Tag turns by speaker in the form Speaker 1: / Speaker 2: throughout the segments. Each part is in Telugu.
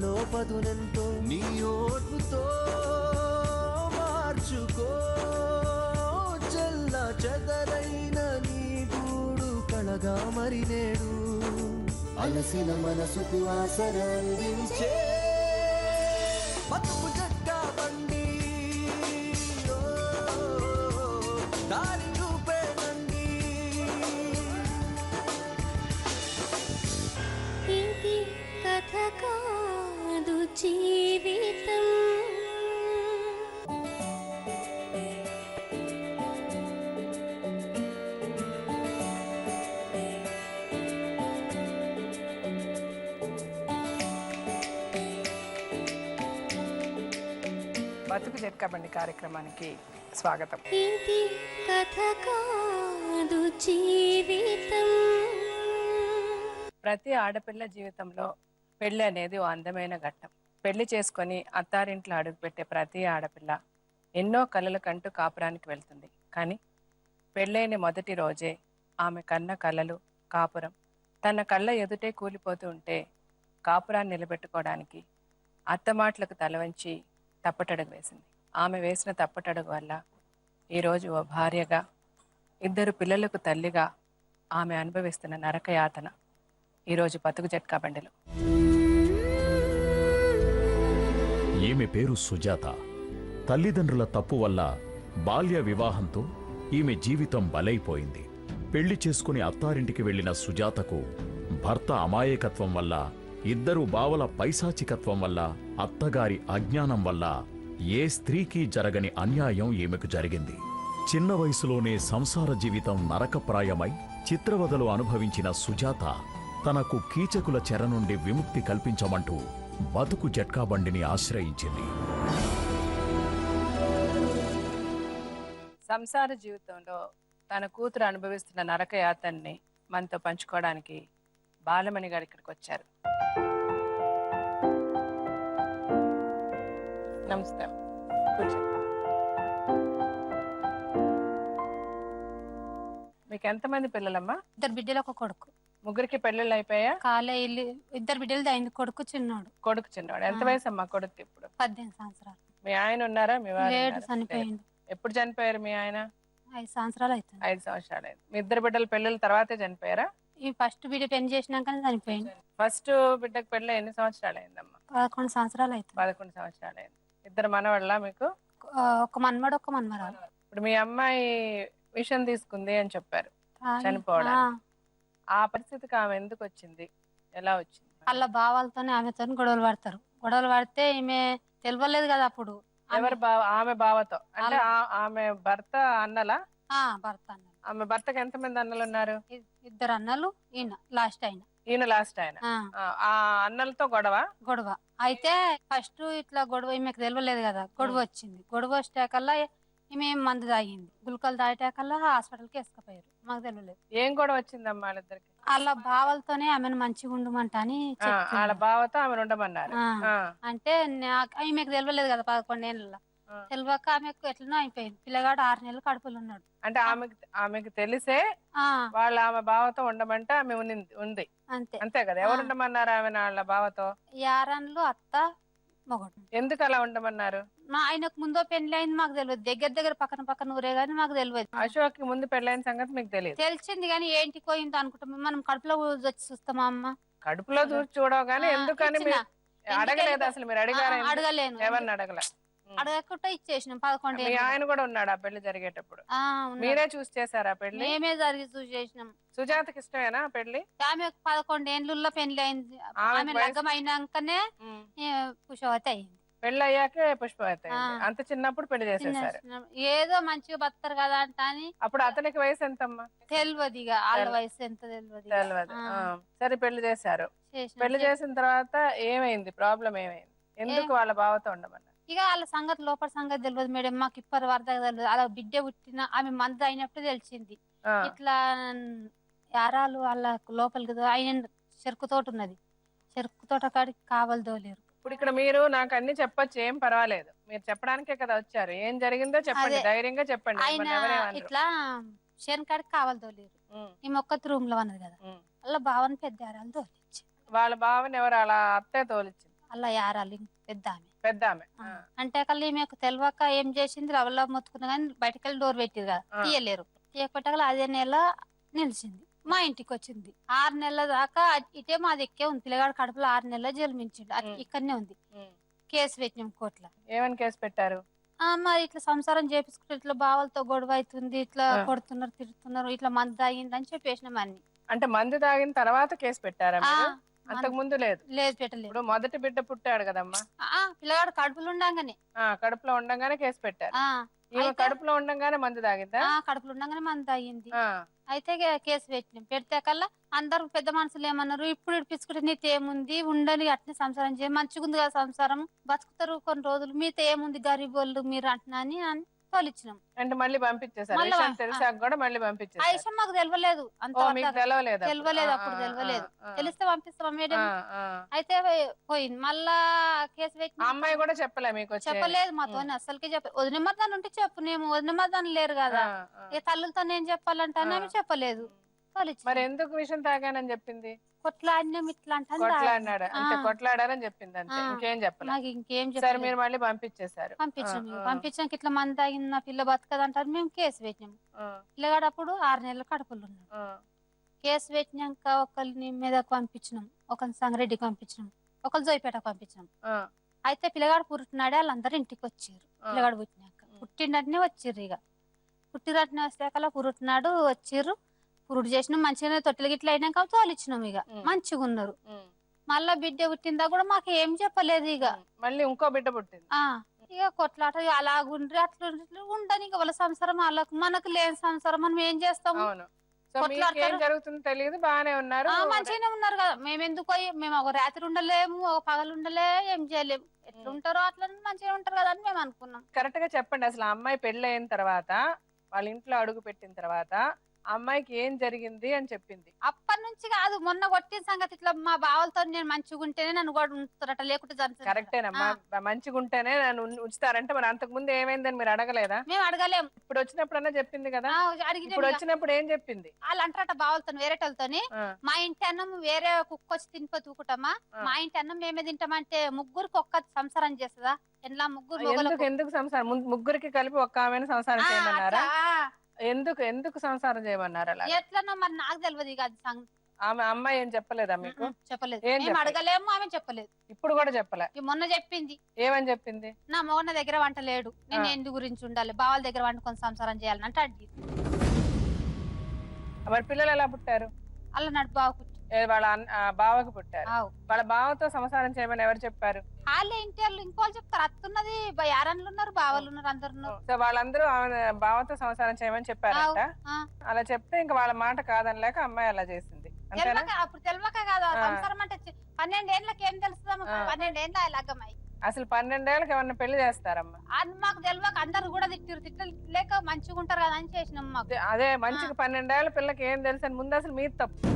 Speaker 1: మనలో పదునెంతో నీ ఓర్పుతో మార్చుకో చెల్ల చెదరైన నీ గూడు కళగా మరి నేడు అలసిన మనసుకు ఆసరందించే బతుకు జట్కా బండి దారి చూపేనండి
Speaker 2: ఇది కథ కాదు జీవితం
Speaker 3: బతుకు జట్కా బండి కార్యక్రమానికి స్వాగతం.
Speaker 2: ఇది కథ కాదు జీవితం.
Speaker 3: ప్రతి ఆడపిల్ల జీవితంలో పెళ్లి అనేది ఓ అందమైన ఘట్టం. పెళ్లి చేసుకొని అత్తారింట్లో అడుగుపెట్టే ప్రతి ఆడపిల్ల ఎన్నో కలలు కంటూ కాపురానికి వెళ్తుంది. కానీ పెళ్ళైన మొదటి రోజే ఆమె కన్న కలలు కాపురం తన కళ్ళ ఎదుటే కూలిపోతూ ఉంటే కాపురాన్ని నిలబెట్టుకోవడానికి అత్తమాటలకు తలవంచి తప్పటడుగు వేసింది. ఆమె వేసిన తప్పటడుగు వల్ల ఈరోజు ఓ భార్యగా 2 పిల్లలకు తల్లిగా ఆమె అనుభవిస్తున్న నరకయాతన ఈరోజు బతుకు జట్కా బండిలో.
Speaker 4: ఈమె పేరు సుజాత. తల్లిదండ్రుల తప్పు వల్ల బాల్య వివాహంతో ఈమె జీవితం బలైపోయింది. పెళ్లి చేసుకుని అత్తారింటికి వెళ్లిన సుజాతకు భర్త అమాయకత్వం వల్ల 2 బావల పైశాచికత్వం వల్ల అత్తగారి అజ్ఞానం వల్ల ఏ స్త్రీకి జరగని అన్యాయం ఈమెకు జరిగింది. చిన్న వయసులోనే సంసార జీవితం నరకప్రాయమై చిత్రవదలు అనుభవించిన సుజాత తనకు కీచకుల చెర నుండి విముక్తి కల్పించమంటూ బతుకు జట్కా బండిని ఆశ్రయించింది.
Speaker 3: సంసార జీవితంలో తన కూతురు అనుభవిస్తున్న నరకయాతన్ని మనతో పంచుకోవడానికి బాలమణి గారు ఇక్కడికి వచ్చారు. నమస్తే. మీకు ఎంతమంది పిల్లలమ్మా?
Speaker 5: 2 బిడ్డలు ఒక కొడుకు.
Speaker 3: ముగ్గురికి పెళ్ళిళ్ళు అయిపోయా?
Speaker 5: కాలే ఇల్లు 2 బిడ్డలు అయింది. కొడుకు చిన్నోడు.
Speaker 3: కొడుకు చిన్నవాడు. ఎంత వయసు అమ్మా కొడుకు ఇప్పుడు?
Speaker 5: 18 సంవత్సరాలు.
Speaker 3: మీ ఆయన ఉన్నారా? మీ వారు
Speaker 5: లేడు, చనిపోయింది.
Speaker 3: ఎప్పుడు చనిపోయారు మీ ఆయన?
Speaker 5: 5 సంవత్సరాలు అవుతుంది.
Speaker 3: 5 సంవత్సరాలు అయింది. మీ 2 బిడ్డల పెళ్ళిళ్ళ తర్వాతే చనిపోయారా?
Speaker 5: ఈ ఫస్ట్ బిడ్డ పెళ్లి చేసినాకనే చనిపోయింది.
Speaker 3: ఫస్ట్ బిడ్డకు పెళ్ళి ఎన్ని సంవత్సరాలు అయిందమ్మా?
Speaker 5: 11 సంవత్సరాలు అవుతుంది.
Speaker 3: 11 సంవత్సరాలు అయింది. 2 మనవాళ్ళ మీకు?
Speaker 5: ఒక మన్మడు ఒక మన్మరాలు.
Speaker 3: ఇప్పుడు మీ అమ్మాయి విషం తీసుకుంది అని చెప్పారు చనిపోవడం. ఆ పరిస్థితికి ఆమె ఎందుకు వచ్చింది? ఎలా వచ్చింది?
Speaker 5: వాళ్ళ బావాలతోనే ఆమెతో గొడవలు పడతారు. గొడవలు పడితే ఈమె తెలియలేదు కదా అప్పుడు.
Speaker 3: ఎవరు బావ? ఆమె బావతో అంటే ఆమె భర్త అన్నలా?
Speaker 5: భర్త అన్నలు.
Speaker 3: ఆమె భర్తకి ఎంతమంది అన్నలు ఉన్నారు?
Speaker 5: 2 అన్నలు, ఈయన లాస్ట్ ఆయన.
Speaker 3: ఈయన లాస్ట్ ఆయన. ఆ అన్నలతో గొడవ
Speaker 5: అయితే ఫస్ట్ ఇట్లా గొడవ ఈమెకు తెలియలేదు కదా. గొడవ వచ్చింది. గొడవ వచ్చాకల్లా ఈమె మందు తాగింది. గుల్కలు తాగేటాకల్లా హాస్పిటల్కి వేసుకుపోయారు. మాకు తెలియలేదు.
Speaker 3: ఏం గొడవ వచ్చిందమ్మా వాళ్ళిద్దరికి?
Speaker 5: వాళ్ళ బావలతోనే ఆమెను మంచిగా ఉండమంట అని
Speaker 3: వాళ్ళ బావతో ఆమె ఉండమన్నారు.
Speaker 5: అంటే ఈమెకు తెలియలేదు కదా 11 ఏళ్ళ. తెలియక ఆమెకు ఎట్లనో అయిపోయింది. పిల్లగాడు 6 నెలలు కడుపులు ఉన్నాడు.
Speaker 3: అంటే ఆమెకు తెలిసే వాళ్ళ ఆమె బావతో ఉండమంటే ఆమె ఉంది. అంతే కదా. ఎవరు ఉండమన్నారు ఆమె వాళ్ళ బావతో? యారన్లు,
Speaker 5: అత్త, మొగడు.
Speaker 3: ఎందుకు అలా ఉండమన్నారు?
Speaker 5: ఆయనకు ముందో పెళ్లి అయింది మాకు తెలియదు. దగ్గర పక్కన ఊరే గానీ మాకు తెలియదు.
Speaker 3: అశోక్ కి ముందు పెళ్ళైన సంగతి మీకు తెలియదు?
Speaker 5: తెలిసింది కానీ ఏంటి పోయిందో అనుకుంటాం. మనం కడుపులో వచ్చి చూస్తామా అమ్మ?
Speaker 3: కడుపులో చూసి చూడవు కానీ ఎందుకని అడగలేదు అసలు? మీరు అడిగారా?
Speaker 5: అడగలేను.
Speaker 3: ఎవరిని అడగల?
Speaker 5: అడగకుండా ఇచ్చేసినాం. 11 ఏళ్ళు.
Speaker 3: ఆయన కూడా ఉన్నాడు ఆ పెళ్లి జరిగేటప్పుడు? మీరే చూసి చేశారా పెళ్లి?
Speaker 5: మేమే జరిగి చూసి చేసినాం.
Speaker 3: సుజాతకి ఇష్టమేనా పెళ్లి?
Speaker 5: ఆమె 11 ఏళ్ళలో పెళ్లి అయింది. ఆమె లగ్గం అయినాకనే పుష్పవతి అయింది.
Speaker 3: పెళ్లి అయ్యాకే పుష్పవతి అయింది. అంత చిన్నప్పుడు పెళ్లి చేసేసారు.
Speaker 5: ఏదో మంచిగా బతారు కదా అంట అని.
Speaker 3: అప్పుడు అతనికి వయసు ఎంతమ్మా?
Speaker 5: తెలియదు. వాళ్ళ వయసు ఎంత తెలియదు.
Speaker 3: సరే పెళ్లి చేశారు. పెళ్లి చేసిన తర్వాత ఏమైంది? ప్రాబ్లం ఏమైంది? ఎందుకు వాళ్ళ బావతో ఉండమన్నారు?
Speaker 5: ఇక వాళ్ళ సంగతి లోపల సంగతి తెలియదు మేడం. మాకు ఇప్పటి వరకు తెలియదు. అలా బిడ్డ పుట్టిన ఆమె మందు అయినప్పుడు తెలిసింది. ఇట్లా యారాలు వాళ్ళ లోపలికి ఆయన చెరుకు తోట ఉన్నది. చెరుకు తోట కాడికి కావాలి దోలేరు.
Speaker 3: ఇప్పుడు ఇక్కడ మీరు నాకు అన్ని చెప్పొచ్చు, ఏం పర్వాలేదు. మీరు చెప్పడానికే కదా వచ్చారు. ఏం జరిగిందో చెప్పండి, ధైర్యంగా చెప్పండి.
Speaker 5: ఇట్లా షేర్ కాడికి కావాలి దోలేరు. ఈ మొక్క రూమ్ లో ఉన్నది కదా. వాళ్ళ బావని పెద్ద యారాలు తోలిచ్చి.
Speaker 3: వాళ్ళ బావని ఎవరు? అలా అత్తే తోలిచ్చింది.
Speaker 5: అలా యారాలు పెద్ద ఆమె.
Speaker 3: పెద్ద ఆమె.
Speaker 5: అంటే కల్లా ఈమెకు తెలియక ఏం చేసింది, రవ్వలో మొత్తుకున్నా కానీ బయటకు వెళ్ళి డోర్ పెట్టిరు కదా, తీయలేరు. తీయకపోతే అదే నెల నిలిచింది, మా ఇంటికి వచ్చింది. 6 నెలల దాకా ఇటే మాది ఎక్కే ఉంది. పిల్లగాడు కడుపులో 6 నెలలు జన్మించిండు, ఇక్కడనే ఉంది. కేసు పెట్టినాం కోర్టులో.
Speaker 3: ఏమని కేసు పెట్టారు?
Speaker 5: మరి ఇట్లా సంసారం చేపించుకుంటే ఇట్లా బావలతో గొడవ అవుతుంది, ఇట్లా కొడుతున్నారు, తిడుతున్నారు, ఇట్లా మందు తాగింది అని చెప్పేసినాం అన్ని.
Speaker 3: అంటే మందు తాగిన తర్వాత కేసు పెట్టారా? అంతకు ముందు లేదు?
Speaker 5: లేదు, పెట్టలేదు.
Speaker 3: ఇప్పుడు మొదటి బిడ్డ పుట్టాడు కదమ్మా,
Speaker 5: పిల్లగాడు కడుపులో ఉండగానే.
Speaker 3: కడుపులో ఉండగానే కేసు పెట్టారు. ఈమె కడుపులో ఉండగానే మందు తాగిందా?
Speaker 5: కడుపులో ఉండగానే మందు తాగింది. అయితే కేసు పెట్టినాం. పెడితే కల్లా అందరు పెద్ద మనుషులు ఏమన్నారు, ఇప్పుడు ఇడిపించుకుంటే నీతో ఏముంది, ఉండని అట్నే సంసారం చేయ, మంచిగా ఉంది కదా సంసారం, బతుకుతారు కొన్ని రోజులు, మీతో ఏముంది గరీబోళ్ళు మీరు అంటున్నా అని తోలిచ్చినాం. అంటే
Speaker 3: మళ్ళీ పంపించేసారు? తెలిసాక కూడా మళ్ళీ పంపించేసారు?
Speaker 5: ఆ విషయం మాకు తెలియలేదు, తెలియలేదు, అప్పుడు తెలియలేదు. తెలిస్తే పంపిస్తాం మేడం. అయితే పోయింది. మళ్ళా కేసు పెట్టి
Speaker 3: అమ్మాయి కూడా చెప్పలే మీకు?
Speaker 5: చెప్పలేదు మాతో అసలుకి. వదిన మర్దాన్ని ఉంటే చెప్పు, నేను వదిన మర్దాన్ని లేరు కదా, ఏ తల్లులతో నేను చెప్పాలంటే ఆమె చెప్పలేదు.
Speaker 3: మరి ఎందుకు విషయం తాగానని చెప్పింది?
Speaker 5: కొట్లాడినాం ఇట్లా
Speaker 3: కొట్లాడారని చెప్పింది అంతే, ఇంకేం చెప్పలేదు.
Speaker 5: ఇంకేం
Speaker 3: సరే, మీరు మళ్ళీ పంపించేశారు?
Speaker 5: పంపించాక ఇట్లా మంది తాగింది, నా పిల్ల బతకదంటారు, మేము కేసు పెట్టినాం. పిల్లగాడు అప్పుడు 6 నెలల కడుపులు ఉన్నాడు. కేసు పెట్టినాక ఒకరిని మీదకు పంపించినాం, ఒకరిని సంగారెడ్డికి పంపించినాం, ఒకరు జోయిపేటకు పంపించినాం. అయితే పిల్లగాడు పుట్టినాడే వాళ్ళందరూ ఇంటికి వచ్చారు. పిల్లగాడు పుట్టినట్టునే వచ్చిర్రు. ఇక పుట్టినట్టునే వస్తాక పురుటినాడు వచ్చిర్రు, పురుడు చేసినాం, మంచిగానే తొట్టెలు గిట్ల అయినాక తోలిచ్చినాం. ఇక మంచిగా ఉన్నారు. మళ్ళా బిడ్డ పుట్టిందా కూడా మాకు ఏం చెప్పలేదు. ఇక
Speaker 3: మళ్ళీ ఇంకో బిడ్డ పుట్టింది.
Speaker 5: ఇక కొట్లాట అలాగుండ్రి అట్లా ఉండని, ఇక వాళ్ళ సంసారం వాళ్ళకు, మనకు లేని సంసారం మనం ఏం చేస్తాము?
Speaker 3: జరుగుతుందో తెలియదు, బాగానే ఉన్నారు,
Speaker 5: మంచిగానే ఉన్నారు కదా. మేము ఎందుకు మేము ఒక రాత్రి ఉండలేము, ఒక పగలు ఉండలే, ఏం చేయలేము. ఎట్లా ఉంటారో అట్లా మంచిగా ఉంటారు కదా అని మేము అనుకున్నాం.
Speaker 3: కరెక్ట్ గా చెప్పండి, అసలు అమ్మాయి పెళ్లి అయిన తర్వాత, వాళ్ళ ఇంట్లో అడుగు పెట్టిన తర్వాత అమ్మాయికి ఏం జరిగింది అని చెప్పింది?
Speaker 5: అప్పటి నుంచి కాదు, మొన్న కొట్టిన సంగతి. ఇట్లా మా బావలతో నేను మంచిగా ఉంటేనే నన్ను కూడా ఉంచుతారట, లేకుంటే
Speaker 3: కరెక్టేనమ్మా, మంచిగా ఉంటేనే నన్ను ఉంచుతారంటే మరి అంతకు ముందు ఏమైందని మీరు అడగలేదా?
Speaker 5: మేము అడగలేము.
Speaker 3: ఇప్పుడు వచ్చినప్పుడన్నా చెప్పింది కదా? ఇప్పుడు వచ్చినప్పుడు ఏం చెప్పింది?
Speaker 5: వాళ్ళు అంటారట బావలతో, వేరేటోళ్ళతోని, మా ఇంటి అన్నం వేరే కుక్క వచ్చి తినిపో తూకుటామా, మా ఇంటి అన్నం మేమే తింటామంటే ముగ్గురికి ఒక్క సంసారం చేస్తుందా? ఎట్లా ముగ్గురు?
Speaker 3: ఎందుకు సంసారం? ముగ్గురికి కలిపి ఒక్క ఆమె సంసారం చేయమన్నారా? ఎందుకు సంసారం చేయమన్నారు? అలా
Speaker 5: ఎట్లనో మరి నాకు తెలియదు. ఇక
Speaker 3: ఆమె అమ్మాయి ఏం చెప్పలేదా మీకు?
Speaker 5: చెప్పలేదు, అడగలేము, ఆమె చెప్పలేదు.
Speaker 3: ఇప్పుడు కూడా చెప్పలే?
Speaker 5: మొన్న చెప్పింది.
Speaker 3: ఏమని చెప్పింది?
Speaker 5: నా మొన్న దగ్గర వంట లేడు, నేను ఎందు గురించి ఉండాలి, బావల దగ్గర వండుకొని సంసారం చేయాలని అంటే అడిగి.
Speaker 3: మరి పిల్లలు ఎలా పుట్టారు?
Speaker 5: అలా నడు బావ
Speaker 3: వాళ్ళ బావకు పుట్టారు. వాళ్ళ బావతో సంసారం చేయమని ఎవరు చెప్పారు?
Speaker 5: వాళ్ళే ఇంటి వాళ్ళు, ఇంకోళ్ళు చెప్తారు. అత్తున్నది యారన్లు ఉన్నారు, బావలు ఉన్నారు, అందరు ఉన్నారు.
Speaker 3: సో వాళ్ళందరూ బావతో సంసారం చేయమని చెప్పారంట. అలా చెప్తే ఇంకా వాళ్ళ మాట కాదనిలేక అమ్మాయి అలా చేసింది.
Speaker 5: అప్పుడు తెలియక కాదు, సంసారం అంటే 12 ఏళ్ళకి ఏం తెలుస్తుందమ్మా? 12 ఏళ్ళ లగ్గమ్మాయి.
Speaker 3: అసలు 12 ఏళ్ళకి ఎవరిని పెళ్లి చేస్తారమ్మా?
Speaker 5: అది మాకు తెలియక అందరు కూడా తిట్టలేక మంచిగా ఉంటారు కదా అని చేసినాం. మాకు
Speaker 3: అదే మంచిగా 12 ఏళ్ళ పిల్లకి ఏం తెలుసు అని ముందు అసలు మీరు తప్పు,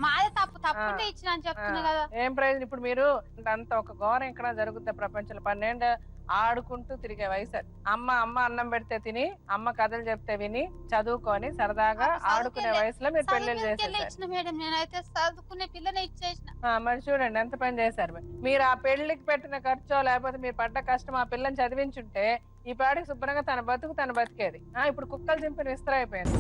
Speaker 5: మాదే తప్పుంటే ఇచ్చిన అని చెప్తున్నా కదా.
Speaker 3: ఏం ప్రయోజనం? ఇప్పుడు మీరు అంత ఒక ఘోరం ఇక్కడ జరుగుతుంది ప్రపంచంలో. 12 ఆడుకుంటూ తిరిగే వయసు. అమ్మ అన్నం పెడితే తిని, అమ్మ కథలు చెప్తే విని, చదువుకొని సరదాగా ఆడుకునే వయసులో మీరు పెళ్లిళ్ళు చేసేసారు.
Speaker 5: నేనైతే చదువుకునే పిల్లని ఇచ్చేసిన.
Speaker 3: మరి చూడండి ఎంత పని చేశారు మీరు. ఆ పెళ్లికి పెట్టిన ఖర్చో లేకపోతే మీరు పడ్డ కష్టం ఆ పిల్లని చదివించుంటే ఈ పాటికి శుభ్రంగా తన బతికేది. ఇప్పుడు కుక్కలు చింపిన విస్తరైపోయింది.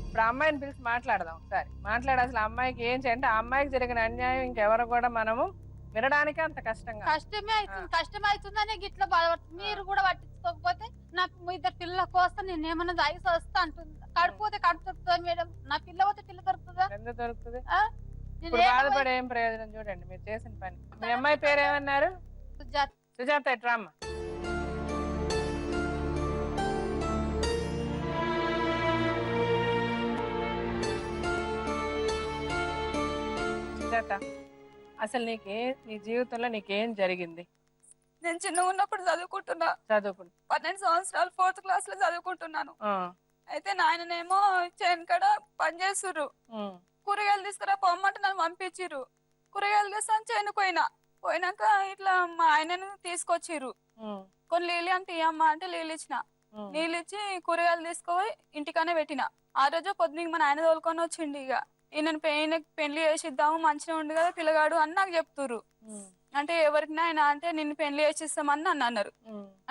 Speaker 3: ఇప్పుడు అమ్మాయిని పిలిచి మాట్లాడదాం ఒకసారి. మాట్లాడి అసలు అమ్మాయికి ఏం చేయంటే, ఆ అమ్మాయికి జరిగిన అన్యాయం ఇంకెవరు కూడా మనము వినడానికి అంత
Speaker 5: కష్టమే అవుతుందనే గిట్లా బాధపడుతుంది. మీరు కూడా పట్టించుకోకపోతే నాకు 2 పిల్లల కోసం నేను ఏమన్నా దాయిసి వస్తా అంటుంది. కడుపుతే కడుపు దొరుకుతుందా మేడం? నా పిల్ల పోతే పిల్ల దొరుకుతుందా?
Speaker 3: ఎందుకు దొరుకుతుంది? బాధపడే ఏం ప్రయోజనం? చూడండి మీరు చేసిన పని. మీ అమ్మాయి పేరు ఏమన్నారు? సుజాత. ఎట్రామ్మ? సుజాత, అసలు నీ జీవితంలో నీకేం జరిగింది?
Speaker 6: నేను చిన్నగా ఉన్నప్పుడు చదువుకుంటున్నా. 12 సంవత్సరాలు 4th క్లాస్ లో చదువుకుంటున్నాను. అయితే నాయననేమో చేనుకడ పని చేస్తుర్రు. కూరగాయలు తీసుకురా పొమ్మంటే నన్ను పంపించిర్రు. కూరగాయలు తెస్తాను చేను పోయినాక ఇట్లా మా ఆయనను తీసుకొచ్చిర్రు. కొన్ని నీళ్ళు అంటే ఇయ్యమ్మా అంటే నీళ్ళు ఇచ్చిన. నీళ్ళు ఇచ్చి కూరగాయలు తీసుకుపోయి ఇంటికనే పెట్టిన. ఆ రోజు పొద్దున మా నాయన తోలుకొని వచ్చిండు. ఇక ఈయనకి పెళ్లి చేసిద్దాము మంచిగా ఉండు కదా పిల్లగాడు అని నాకు చెప్తుర్రు. అంటే ఎవరికి నాయన అంటే నిన్ను పెళ్లి చేసిస్తామని నన్ను అన్నారు.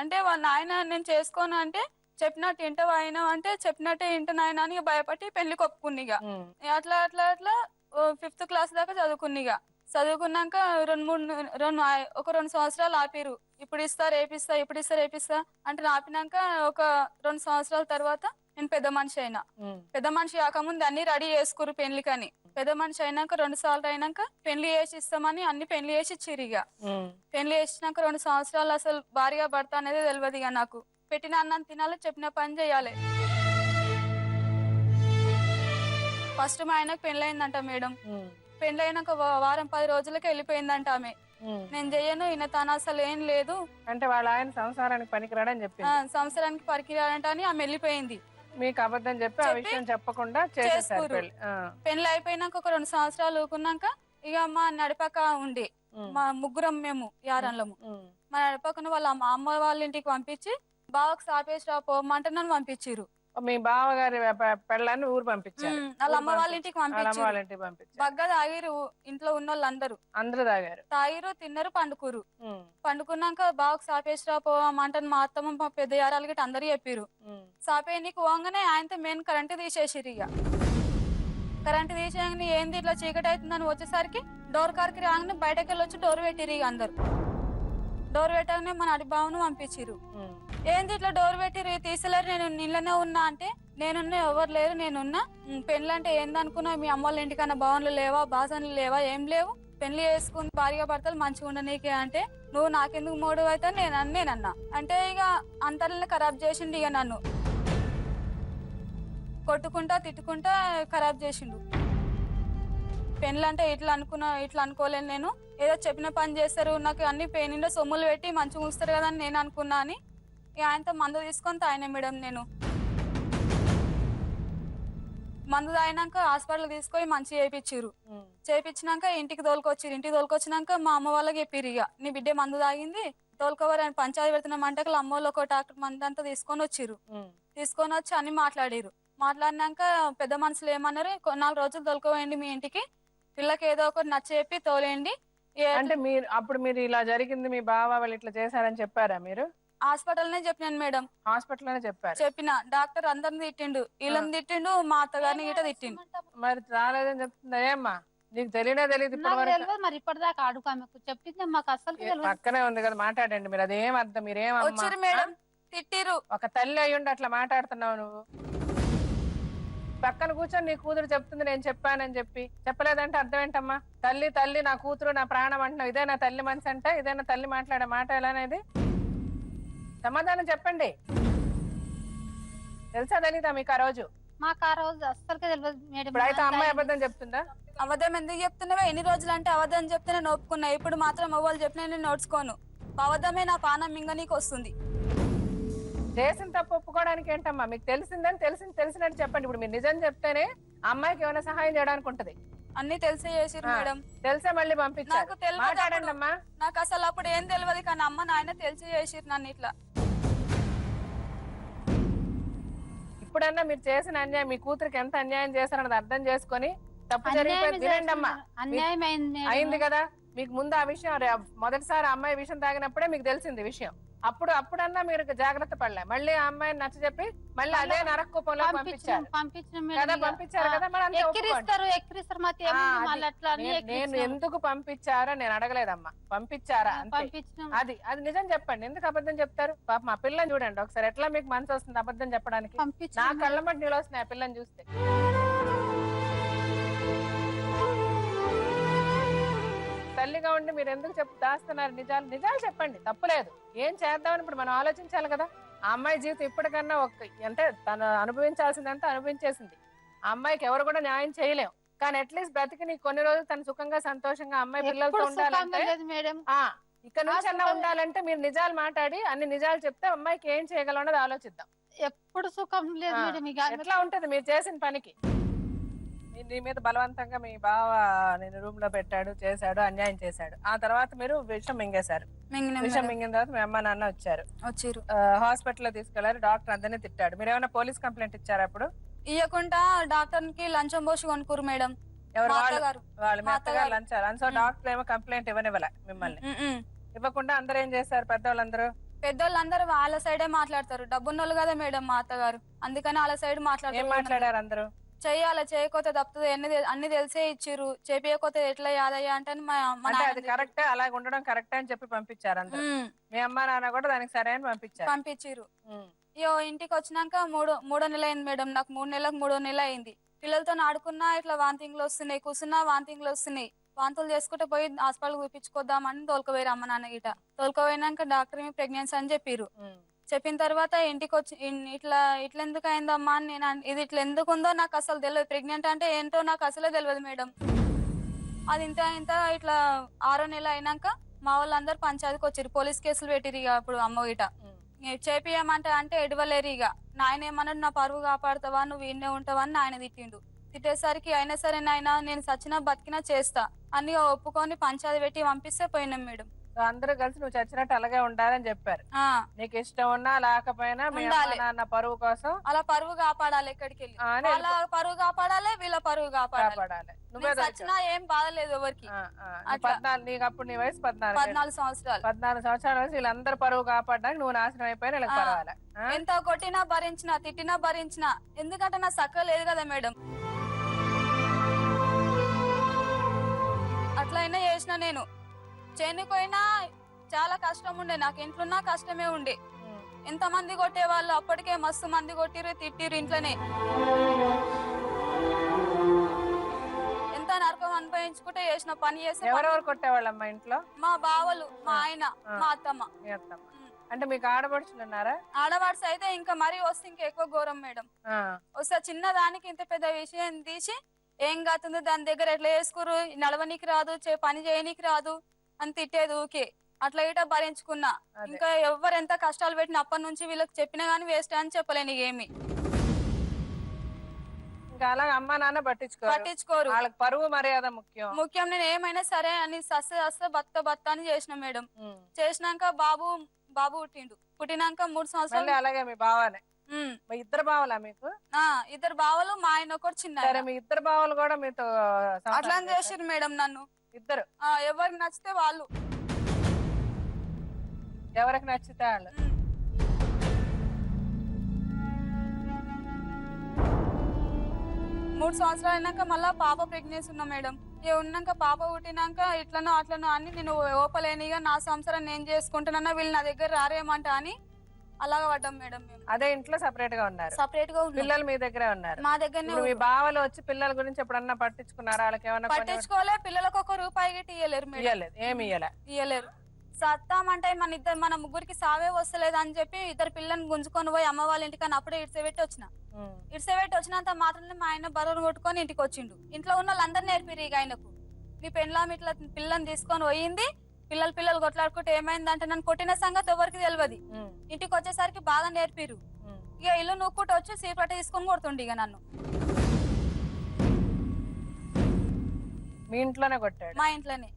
Speaker 6: అంటే వాళ్ళ నాయన నేను చేసుకోను అంటే చెప్పినట్టు ఇంటవా ఆయన అంటే చెప్పినట్టే ఇంటను ఆయన అని భయపడి పెళ్లికి ఒప్పుకునిగా. అట్లా అట్లా అట్లా 5th క్లాస్ దాకా చదువుకునిగా. చదువుకున్నాక 2 సంవత్సరాలు ఆపిరు. ఇప్పుడు ఇస్తా రేపిస్తా ఇప్పుడు ఇస్తా రేపిస్తా అంటే ఆపినాక ఒక 2 సంవత్సరాల తర్వాత నేను పెద్ద మనిషి అయినా. పెద్ద మనిషి కాకముందు అన్ని రెడీ చేసుకురు పెళ్లికని. పెద్ద మనిషి అయినాక 2 సార్లు అయినాక పెళ్లి చేసి ఇస్తామని అన్ని పెళ్లి చేసి ఇచ్చిరిగా. పెళ్లి చేసినాక 2 సంవత్సరాలు అసలు భార్య భర్త అనేది తెలియదు ఇక నాకు. పెట్టిన అన్నం తినాలి చెప్పిన పని చేయాలి. ఫస్ట్ మా ఆయనకు పెళ్ళయిందంట మేడం. పెళ్ళైనాక వారం 10 రోజులకి వెళ్ళిపోయిందంట ఆమె. నేను చెయ్యను ఈయన తను అసలు ఏం లేదు
Speaker 3: అంటే వాళ్ళ ఆయన సంసారానికి పనికిరాడని చెప్పి
Speaker 6: సంవత్సరానికి పనికిరాడంట అని ఆమె వెళ్ళిపోయింది.
Speaker 3: మీకు అబద్ధం చెప్పి ఆ విషయం చెప్పకుండా చేసేసారు.
Speaker 6: పెళ్లి అయిపోయినాక ఒక 2 సంవత్సరాలు ఊకున్నాక ఇక మా నడిపక ఉండి మా ముగ్గురం మేము యారాన్లము. మా నడిపక్కన వాళ్ళ అమ్మ వాళ్ళ ఇంటికి పంపించి బావకు సాపేసి పోమంటే నన్ను పంపించారు.
Speaker 3: మీ బావగారి పెళ్ళాన్ని ఊరు పంపించారు.
Speaker 6: వాళ్ళ అమ్మ వాళ్ళ ఇంటికి పంపించారు. బగ్గా తాగిరు ఇంట్లో ఉన్న వాళ్ళందరూ.
Speaker 3: అందరూ తాగిరు
Speaker 6: తిన్నారు పండుకురు. పండుకున్నాక బావకు సాపేసి పోమంటే మా అత్తమ్మ మా పెద్ద యారాలు గిట్ట అందరూ చెప్పారు. సాపే నీకు పోగానే ఆయనతో మెయిన్ కరెంట్ తీసేసిరు. ఇక కరెంట్ తీసేయగానే ఏంది ఇట్లా చీకటి అవుతుందని వచ్చేసరికి డోర్ కారికి రాగానే బయటకు వెళ్ళి వచ్చి డోర్ పెట్టిరు. ఇక అందరు డోర్ పెట్టగానే మన అడి బావను పంపించిరు. ఏంది ఇట్లా డోర్ పెట్టి తీసలేరు నేను నీళ్ళనే ఉన్నా అంటే నేనున్నా ఎవరు లేరు నేనున్నా. పెళ్ళంటే ఏందనుకున్నా మీ అమ్మ వాళ్ళ ఇంటికన్నా భవన్లు లేవా బాసన్లు లేవా ఏం లేవు పెళ్లి చేసుకుని భార్య భర్తలు మంచిగా ఉండనీకే అంటే నువ్వు నాకెందుకు మూడు అవుతా నేనన్నా అంటే ఇక అంతర్లని ఖరాబ్ చేసిండు. ఇక నన్ను కొట్టుకుంటా తిట్టుకుంటా ఖరాబ్ చేసిండు. పెళ్ళంటే ఇట్లా అనుకోలేను నేను. ఏదో చెప్పిన పని చేస్తారు నాకు అన్ని పెయినిండో సొమ్ములు పెట్టి మంచిగా ఉంచుతారు కదా అని నేను అనుకున్నా అని ఆయనతో మందు తీసుకొని తాగినా మేడం. నేను మందు తాగినాక హాస్పిటల్ తీసుకొని మంచి చేయించారు. చేయించినాక ఇంటికి తోలుకొచ్చినాక మా అమ్మ వాళ్ళకి చెప్పిరు ఇక నీ బిడ్డ మందు తాగింది తోలుకోవారు అని పంచాయతీ పెడుతున్న మంటకు అమ్మోళ్ళు ఒక డాక్టర్ మంది అంతా తీసుకొని వచ్చి అన్ని మాట్లాడినాక పెద్ద మనుషులు ఏమన్నారు 4 రోజులు తోలుకోవేయండి మీ ఇంటికి పిల్లకి ఏదో ఒకటి నచ్చేపి తోలేండి.
Speaker 3: అంటే మీరు ఇలా జరిగింది మీ బావ వాళ్ళు ఇట్లా చేశారని చెప్పారా మీరు?
Speaker 6: హాస్పిటల్ నే చెప్పినాను మేడం.
Speaker 3: హాస్పిటల్ లోనే చెప్పారు.
Speaker 6: చెప్పిన డాక్టర్ అందరిని తిట్టిండు వీళ్ళని తిట్టిండు మా అత్తగారిని గిట్ట తిట్టిండు.
Speaker 3: మరి రాలేదని చెప్తుందా ఏమ్మా? నీకు తెలియదు
Speaker 5: మరి ఇప్పటిదాకా అడుగు ఆమెకు చెప్పింది మాకు అసలు
Speaker 3: పక్కనే ఉంది కదా మాట్లాడండి మీరు. అదేం అర్థం మీరేమో
Speaker 6: మేడం తిట్టిరు.
Speaker 3: ఒక తల్లి అయ్యుండి అట్లా మాట్లాడుతున్నావు నువ్వు. పక్కన కూర్చొని నీ కూతురు చెప్తుంది నేను చెప్పానని చెప్పి చెప్పలేదంటే అర్థం ఏంటమ్మా? తల్లి నా కూతురు నా ప్రాణం అంటున్నావు. ఇదే నా తల్లి మనసు అంటే ఇదే నా తల్లి మాట్లాడే మాట ఎలా అనేది? సమాధానం చెప్పండి. తెలుసా తెలీదా మీకు? ఆ రోజు
Speaker 5: మాకు ఆ రోజు అస్సలు తెలియదు మేడం.
Speaker 3: ఇప్పుడు అయితే అమ్మాయి అబద్ధం చెప్తుందా?
Speaker 6: అబద్ధం ఎందుకు చెప్తున్నావా? ఎన్ని రోజులు అంటే అబద్ధం చెప్తే నేను ఒప్పుకున్నా. ఇప్పుడు మాత్రం అవ్వాలి చెప్పిన నేను నోడ్చుకోను. అబద్ధమే నా పానం మింగనీకి వస్తుంది.
Speaker 3: చేసిన తప్పు ఒప్పుకోవడానికి ఏంటమ్మా? మీకు తెలిసినట్టు చెప్పండి. ఇప్పుడు మీరు నిజం చెప్తేనే అమ్మాయికి ఏమైనా సహాయం చేయడానికి ఉంటది.
Speaker 6: అన్ని తెలిసే చేసిరు మేడం.
Speaker 3: తెలిసే మళ్ళీ పంపించారు. మాట్లాడండి అమ్మా.
Speaker 6: నాకు అసలు అప్పుడు ఏం తెలియదు కానీ అమ్మ నాయన తెలిసి చేసిరు నన్ను ఇట్లా.
Speaker 3: ఇప్పుడన్నా మీరు చేసిన అన్యాయం మీ కూతురికి ఎంత అన్యాయం చేశారన్నది అర్థం చేసుకొని తప్పు జరిగిపోయింది తినండి అమ్మా. అయింది కదా మీకు ముందు ఆ విషయం. మొదటిసారి అమ్మాయి విషయం తాగినప్పుడే మీకు తెలిసింది విషయం. అప్పుడన్నా మీరు జాగ్రత్త పడలే. మళ్ళీ ఆ అమ్మాయిని నచ్చ చెప్పి మళ్ళీ అదే నరకూపంలో పంపించారు కదా. నేను ఎందుకు పంపించారో నేను అడగలేదమ్మా. పంపించారా అది నిజం చెప్పండి. ఎందుకు అబద్ధం చెప్తారు? పాప మా పిల్లని చూడండి ఒకసారి ఎట్లా మీకు మనసు వస్తుంది అబద్ధం చెప్పడానికి. నా కళ్ళమటి నీళ్ళు వస్తున్నాయి ఆ పిల్లని చూస్తే. తల్లిగా ఉండి మీరు ఎందుకు దాస్తున్నారు? నిజాలు చెప్పండి, తప్పులేదు. ఏం చేద్దామని ఇప్పుడు మనం ఆలోచించాలి కదా. ఆ అమ్మాయి జీవితం ఇప్పటికన్నా అంటే తను అనుభవించాల్సిందంతా అనుభవించేసింది. ఆ అమ్మాయికి ఎవరు కూడా న్యాయం చేయలేం. కానీ అట్లీస్ట్ బ్రతికి నీకు కొన్ని రోజులు తను సుఖంగా సంతోషంగా అమ్మాయి పిల్లలతో ఉండాలంటే ఇక్కడ నుంచి అన్నా ఉండాలంటే మీరు నిజాలు మాట్లాడి అన్ని నిజాలు చెప్తే అమ్మాయికి ఏం చేయగలం అన్నది ఆలోచిద్దాం.
Speaker 5: ఎప్పుడు సుఖం లేదు.
Speaker 3: ఎట్లా ఉంటది మీరు చేసిన పనికి? నీ మీద బలవంతంగా మీ బావ నేను రూమ్ లో పెట్టాడు, చేశాడు, అన్యాయం చేశాడు. ఆ తర్వాత మీరు విషం మింగేశారు. విషం మింగిన తర్వాత మీ అమ్మ నాన్న వచ్చారు. హాస్పిటల్ తీసుకెళ్లారు. డాక్టర్ అందరినీ తిట్టాడు. మీరు ఏమైనా పోలీస్ కంప్లైంట్ ఇచ్చారా? అప్పుడు
Speaker 6: ఇవ్వకుండా డాక్టర్ కి లంచం పోసి కొనుక్కురు మేడం.
Speaker 3: ఎవరు
Speaker 6: మా
Speaker 3: వాళ్ళు
Speaker 6: అత్తగారు.
Speaker 3: వాళ్ళు మీ
Speaker 6: మా
Speaker 3: అత్తగారు
Speaker 6: అత్తగారు.
Speaker 3: లంచారు డాక్టర్ ఏమో కంప్లైంట్ ఇవ్వనివ్వలే మిమ్మల్ని. ఇవ్వకుండా అందరూ ఏం చేశారు పెద్దవాళ్ళందరూ?
Speaker 6: పెద్దోళ్ళందరూ వాళ్ళ సైడే మాట్లాడతారు. డబ్బున్నోళ్ళు కదా మేడం మా అత్తగారు, అందుకని వాళ్ళ సైడ్
Speaker 3: ఏం
Speaker 6: మాట్లాడతారు.
Speaker 3: మాట్లాడారు అందరూ?
Speaker 6: చెయ్యాలి, చేయకపోతే తప్పుతుంది, అన్ని తెలిసే ఇచ్చిర్రు, చేపియకపోతే ఎట్లా యాదయ్య అంటే మా
Speaker 3: అంటే అది కరెక్టే, అలాగ ఉండడం కరెక్టే అని చెప్పి పంపించారు అందరూ. మీ అమ్మ నాన్న కూడా దానికి సరే అని
Speaker 6: పంపించిర్రు. ఇయో ఇంటికి వచ్చినాక మూడో నెల అయింది మేడం. నాకు 3 నెలలకు 3వ నెల అయింది. పిల్లలతో ఆడుకున్నా ఇట్లా వాంతింగ్లు వస్తున్నాయి, కూర్చున్నా వాంతింగ్లు వస్తున్నాయి. వాంతులు చేసుకుంటే పోయి హాస్పిటల్ చూపించుకోద్దామని తోలుకుపోయారు అమ్మ నాన్న గిట. తోలుకుపోయినాక డాక్టర్ మీ ప్రెగ్నెన్సీ అని చెప్పిర్రు. చెప్పిన తర్వాత ఇంటికి వచ్చి ఇట్లా ఎందుకు అయిందమ్మా అని నేను ఇది ఇట్లా ఎందుకు ఉందో నాకు అసలు తెలియదు. ప్రెగ్నెంట్ అంటే ఏంటో నాకు అసలే తెలియదు మేడం. అది ఇంత ఇట్లా 6వ నెల అయినాక మా వాళ్ళందరూ పంచాయతీకి వచ్చారు. పోలీస్ కేసులు పెట్టిరు ఇక అప్పుడు అమ్మ గిట. చేపియమంటే అంటే ఎడవలేరు. ఇక నాయన ఏమన్నాడు, నా పరువు కాపాడుతావా, నువ్వు ఈయనే ఉంటావా అని ఆయన తిట్టిండు. తిట్టేసరికి అయినా సరే నాయన నేను సచ్చినా బతికినా చేస్తా అని ఒప్పుకొని పంచాయతీ పెట్టి పంపిస్తే పోయినాం మేడం.
Speaker 3: అందరూ కలిసి నువ్వు చచ్చినట్టు అలాగే ఉండాలని చెప్పారు. నీకు ఇష్టం ఉన్నా లేకపోయినా మీ అమ్మ నాన్న పరువు కోసం
Speaker 6: అలా పరువు కాపాడాలి, ఎక్కడికి వెళ్ళి వాళ్ళ పరువు కాపాడాలి, వీళ్ళ పరువు కాపాడాలి. నువ్వు చచ్చినా ఏం బాధలేదు ఎవరికి.
Speaker 3: 14 నీకు అప్పుడు నీ వయసు
Speaker 6: 14 సంవత్సరాలు.
Speaker 3: 14 సంవత్సరాల వయసు వీళ్ళందరూ పరువు కాపాడడానికి నువ్వు నాశనం అయిపోయినా వీళ్ళకి పర్వాలే.
Speaker 6: ఎంత కొట్టినా భరించినా, తిట్టినా భరించినా, ఎందుకంటే నా సక్క లేదు కదా మేడం. అట్లయినా చేసిన నేను చేయకపోయినా చాలా కష్టం ఉండే, నాకు ఇంట్లో కష్టమే ఉండే. ఎంత మంది కొట్టే వాళ్ళు, అప్పటికే మస్తు మంది కొట్టిరు, తిట్టిరు ఇంట్లోనే. ఎంత నరకం అనుభవించుకుంటే చేసిన పని చేసి.
Speaker 3: ఎవరెవరు కొట్టేవాళ్ళమ్మా ఇంట్లో?
Speaker 6: మా బావలు, మా ఆయన, మా అత్తమ్మ.
Speaker 3: అంటే మీకు ఆడపడుచులు ఉన్నారా?
Speaker 6: ఆడపడుచు అయితే ఇంకా మరీ వస్తే ఇంకా ఎక్కువ ఘోరం మేడం. వస్తే చిన్న దానికి ఇంత పెద్ద విషయం తీసి ఏం కాతుంది, దాని దగ్గర ఎట్లా చేసుకురు, నడవనీకి రాదు, పని చేయనీకి రాదు అని తిట్టేది ఊకే. అట్లా ఇట భరించుకున్నా. ఇంకా ఎవరు ఎంత కష్టాలు పెట్టిన అప్పటి నుంచి వీళ్ళకి చెప్పినా గానీ వేస్ట్ అని చెప్పలేను ఏమి.
Speaker 3: ఇంకా అలాగే అమ్మా నాన్న పట్టించుకోరు. వాళ్ళకి పరువు మర్యాద ముఖ్యం.
Speaker 6: నేను ఏమైనా సరే అని సస్తే బత్త అని చేసిన మేడం. చేసినాక బాబు పుట్టిండు. పుట్టినాక 3 సంవత్సరాలు
Speaker 3: అలాగే మీ బావనే. ఇద్దరు బావలా మీకు?
Speaker 6: 2 బావలు, మా ఆయన ఒకటి చిన్న.
Speaker 3: మీ 2 బావలు కూడా మీతో
Speaker 6: అట్లా చేసిరు మేడం నన్ను.
Speaker 3: ఇద్దరు
Speaker 6: ఎవరికి నచ్చితే వాళ్ళు,
Speaker 3: ఎవరికి నచ్చితే వాళ్ళు.
Speaker 6: మూడు సంవత్సరాలు అయినాక మళ్ళా పాప ప్రెగ్నెన్సీ ఉన్నా మేడం. ఉన్నాక పాప పుట్టినాక ఇట్లనో అట్లనో అని నేను ఓపలేనిగా నా సంసారం నేను చేసుకుంటున్నా, వీళ్ళు నా దగ్గర రారేమంటా అని అలాగా పడ్డాం మేడం. మేము
Speaker 3: అదే ఇంట్లో సెపరేట్ గా ఉన్నారు. పిల్లలు మీ దగ్గరే ఉన్నారు?
Speaker 6: మా దగ్గరనే.
Speaker 3: మీ బావలు వచ్చి పిల్లల గురించి ఎప్పుడన్నా పట్టించుకున్నారా? వాళ్ళకి ఏమన్నా
Speaker 6: పట్టించుకోలే. పిల్లలకు 1 రూపాయి గిట్టి ఇయ్యలేరు మేడం.
Speaker 3: ఏమి
Speaker 6: ఇయ్యలేరు. సత్తామంటే మన ముగ్గురికి సావే వస్తలేదు అని చెప్పి 2 పిల్లల్ని గుంజుకొని పోయి అమ్మ వాళ్ళ ఇంటికని అప్పుడే ఇడిసేపెట్టి వచ్చినంత మాత్రమే మా ఆయన బరువును కొట్టుకొని ఇంటికి వచ్చిండు. ఇంట్లో ఉన్న వాళ్ళందరూ నేర్పిరు ఇక ఆయనకు, నీ పెళ్ళాం ఇట్లా పిల్లని తీసుకొని పోయింది, పిల్లలు కొట్లాడుకుంటే ఏమైందంటే నన్ను కొట్టిన సంగతి ఎవరికి తెలియదు. ఇంటికి వచ్చేసరికి బాగా నేర్పిరు. ఇక ఇల్లు నూక్కుంటూ వచ్చి సీపట్ట తీసుకొని కొడుతుండే ఇక నన్ను.
Speaker 3: మీ ఇంట్లోనే కొట్టాడు?
Speaker 6: మా ఇంట్లోనే.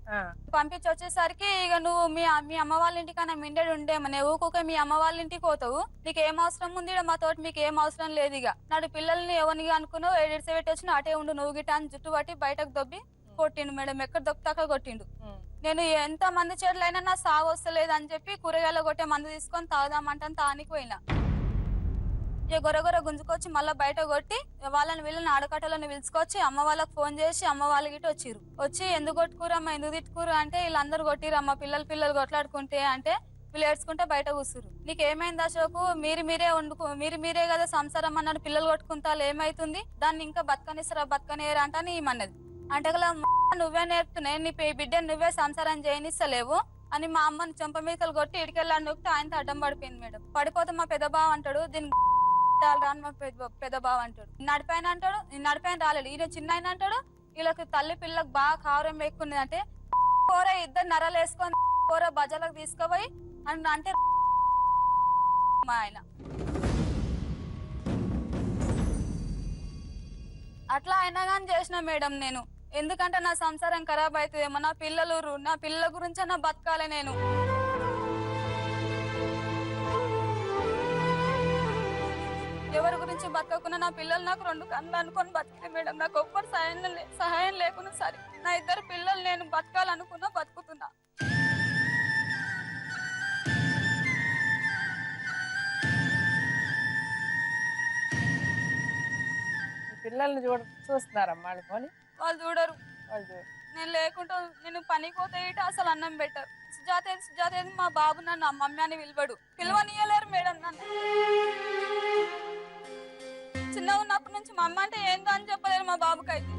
Speaker 6: పంపించి వచ్చేసరికి ఇక నువ్వు మీ అమ్మ వాళ్ళ ఇంటికన్నా మిండేడు ఉండేమని ఊకొక మీ అమ్మ వాళ్ళ ఇంటికి పోతావు, నీకు ఏం అవసరం ఉంది మా తోటి, మీకు ఏం అవసరం లేదు. ఇక నాడు పిల్లల్ని ఎవరిని అనుకున్నావు, ఏడిసేపెట్టి వచ్చిన అటే ఉండు నువ్వు గిట్ట అని జుట్టు పట్టి బయటకు దొబ్బి కొట్టిండు మేడం. ఎక్కడ దొబ్బితే అక్కడ కొట్టిండు. నేను ఎంత మంది చెట్లైనా నా సాగు వస్తలేదు అని చెప్పి కూరగాయలు కొట్టే మందు తీసుకొని తాగుదామంటాను తానికి పోయినా. ఇక గొరగొర గుంజుకొచ్చి మళ్ళీ బయట కొట్టి వీళ్ళని ఆడకట్టలను పిలుచుకొచ్చి అమ్మ వాళ్ళకి ఫోన్ చేసి అమ్మ వాళ్ళ గిట్ట వచ్చి ఎందుకు కొట్టుకురమ్మా, ఎందుకు తిట్టుకురు అంటే వీళ్ళందరూ కొట్టిరమ్మా, పిల్లలు కొట్లాడుకుంటే అంటే వీళ్ళు ఏడ్చుకుంటే బయట కూర్చురు. నీకేమైంది అశోకు, మీరే కదా సంసారం అన్నాడు, పిల్లలు కొట్టుకుంటా ఏమైతుంది, దాన్ని ఇంకా బతకనియరా అంటే ఏమన్నది. అంటే నువ్వే నేర్పుతున్నాయి, నీ బిడ్డని నువ్వే సంసారం చేయనిస్తలేవు అని మా అమ్మని చెంప మీదకలు కొట్టి ఇడికెళ్ళాడు నొక్కితే ఆయనతో అడ్డం పడిపోయింది మేడం. పడిపోతే మా పెద్ద బావ అంటాడు దీనికి రాని, మా పెద్ద బావ అంటాడు నడిపైన రాలేదు, ఈయన చిన్న ఆయన అంటాడు వీళ్ళకి తల్లి పిల్లలకు బాగా కారం ఎక్కున్నది అంటే కూర 2 నరాలు వేసుకొని కూర బజార్లకు తీసుకుపోయి అంటే మా ఆయన. అట్లా అయినా కానీ చేసిన మేడం నేను, ఎందుకంటే నా సంసారం ఖరాబ్ అవుతుందేమో, నా పిల్లల గురించి నా బతకాలి నేను. ఎవరి గురించి బతకకుండా నా పిల్లలు నాకు 2 కళ్ళు అనుకొని బతికితే మేడం, నాకు ఒక్కరు సహాయం లేకుండా సరే నా 2 పిల్లలు నేను బతకాలనుకున్నా బతుకుతున్నా.
Speaker 3: పిల్లల్ని చూస్తున్నారమ్మా
Speaker 6: వాళ్ళు చూడరు. నేను లేకుండా నేను పనికి పోతే అసలు అన్నం పెట్టరు. సుజాత మా బాబు నన్ను మమ్మీ అని పిలవనియలేరు మేడం. నన్ను చిన్నగా ఉన్నప్పటి నుంచి మా అమ్మ అంటే ఏందో అని చెప్పలేరు మా బాబుకి. అయితే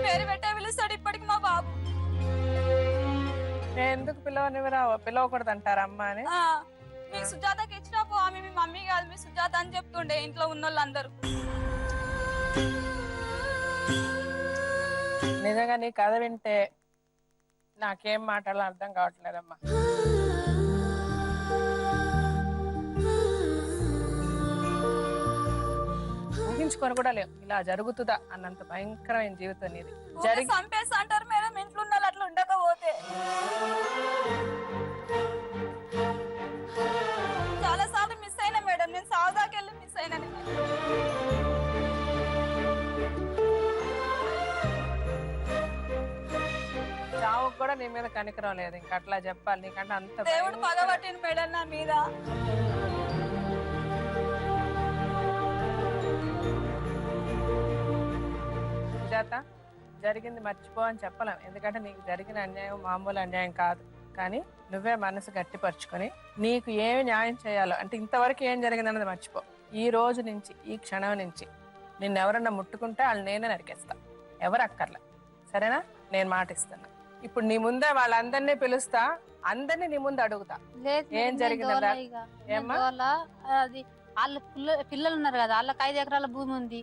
Speaker 6: పేరు పెట్టే పిలుస్తాడు ఇప్పటికి మా బాబు.
Speaker 3: ఎందుకు పిలవకూడదు అంటారా అమ్మ అని?
Speaker 6: మీకు సుజాతకి ఇచ్చినప్పుడు ఆమె మీ మమ్మీ కాదు మీ సుజాత అని చెప్తుండే ఇంట్లో ఉన్న వాళ్ళందరూ.
Speaker 3: నిజంగా నీ కథ వింటే నాకేం మాటలు అర్థం కావట్లేదమ్మా. ఊహించుకొని కూడా లేవు ఇలా జరుగుతుందా అన్నంత భయంకరమైన జీవితం నీది.
Speaker 6: చంపేస్తా అంటారు మేడం ఇంట్లో ఉన్న వాళ్ళు అట్లా ఉండకపోతే. చాలా సార్లు మిస్ అయినా మేడం, నేను సావుదాకెళ్ళి మిస్ అయినా.
Speaker 3: చావుకు కూడా నీ మీద కనికరం లేదు, ఇంకా అట్లా చెప్పాలి. నీకంటే అంత
Speaker 6: దేవుడు పగబట్టిన మేడం నా మీద.
Speaker 3: సుజాత, జరిగింది మర్చిపో అని చెప్పలేం, ఎందుకంటే నీకు జరిగిన అన్యాయం మామూలు అన్యాయం కాదు. కానీ నువ్వే మనసు గట్టిపరుచుకొని నీకు ఏమి న్యాయం చేయాలో, అంటే ఇంతవరకు ఏం జరిగిందన్నది మర్చిపో. ఈ రోజు నుంచి ఈ క్షణం నుంచి నిన్నెవరన్నా ముట్టుకుంటే వాళ్ళు నేనే నరికేస్తా, ఎవరు అక్కర్లే, సరేనా? నేను మాట ఇస్తున్నా. ఇప్పుడు నీ ముందే వాళ్ళందరినీ పిలుస్తా, అందరినీ నీ ముందు అడుగుతా ఏం జరిగిందా. ఏమ్మా
Speaker 5: అది వాళ్ళ పిల్లలు ఉన్నారు కదా, వాళ్ళకి 5 ఎకరాల భూమి ఉంది.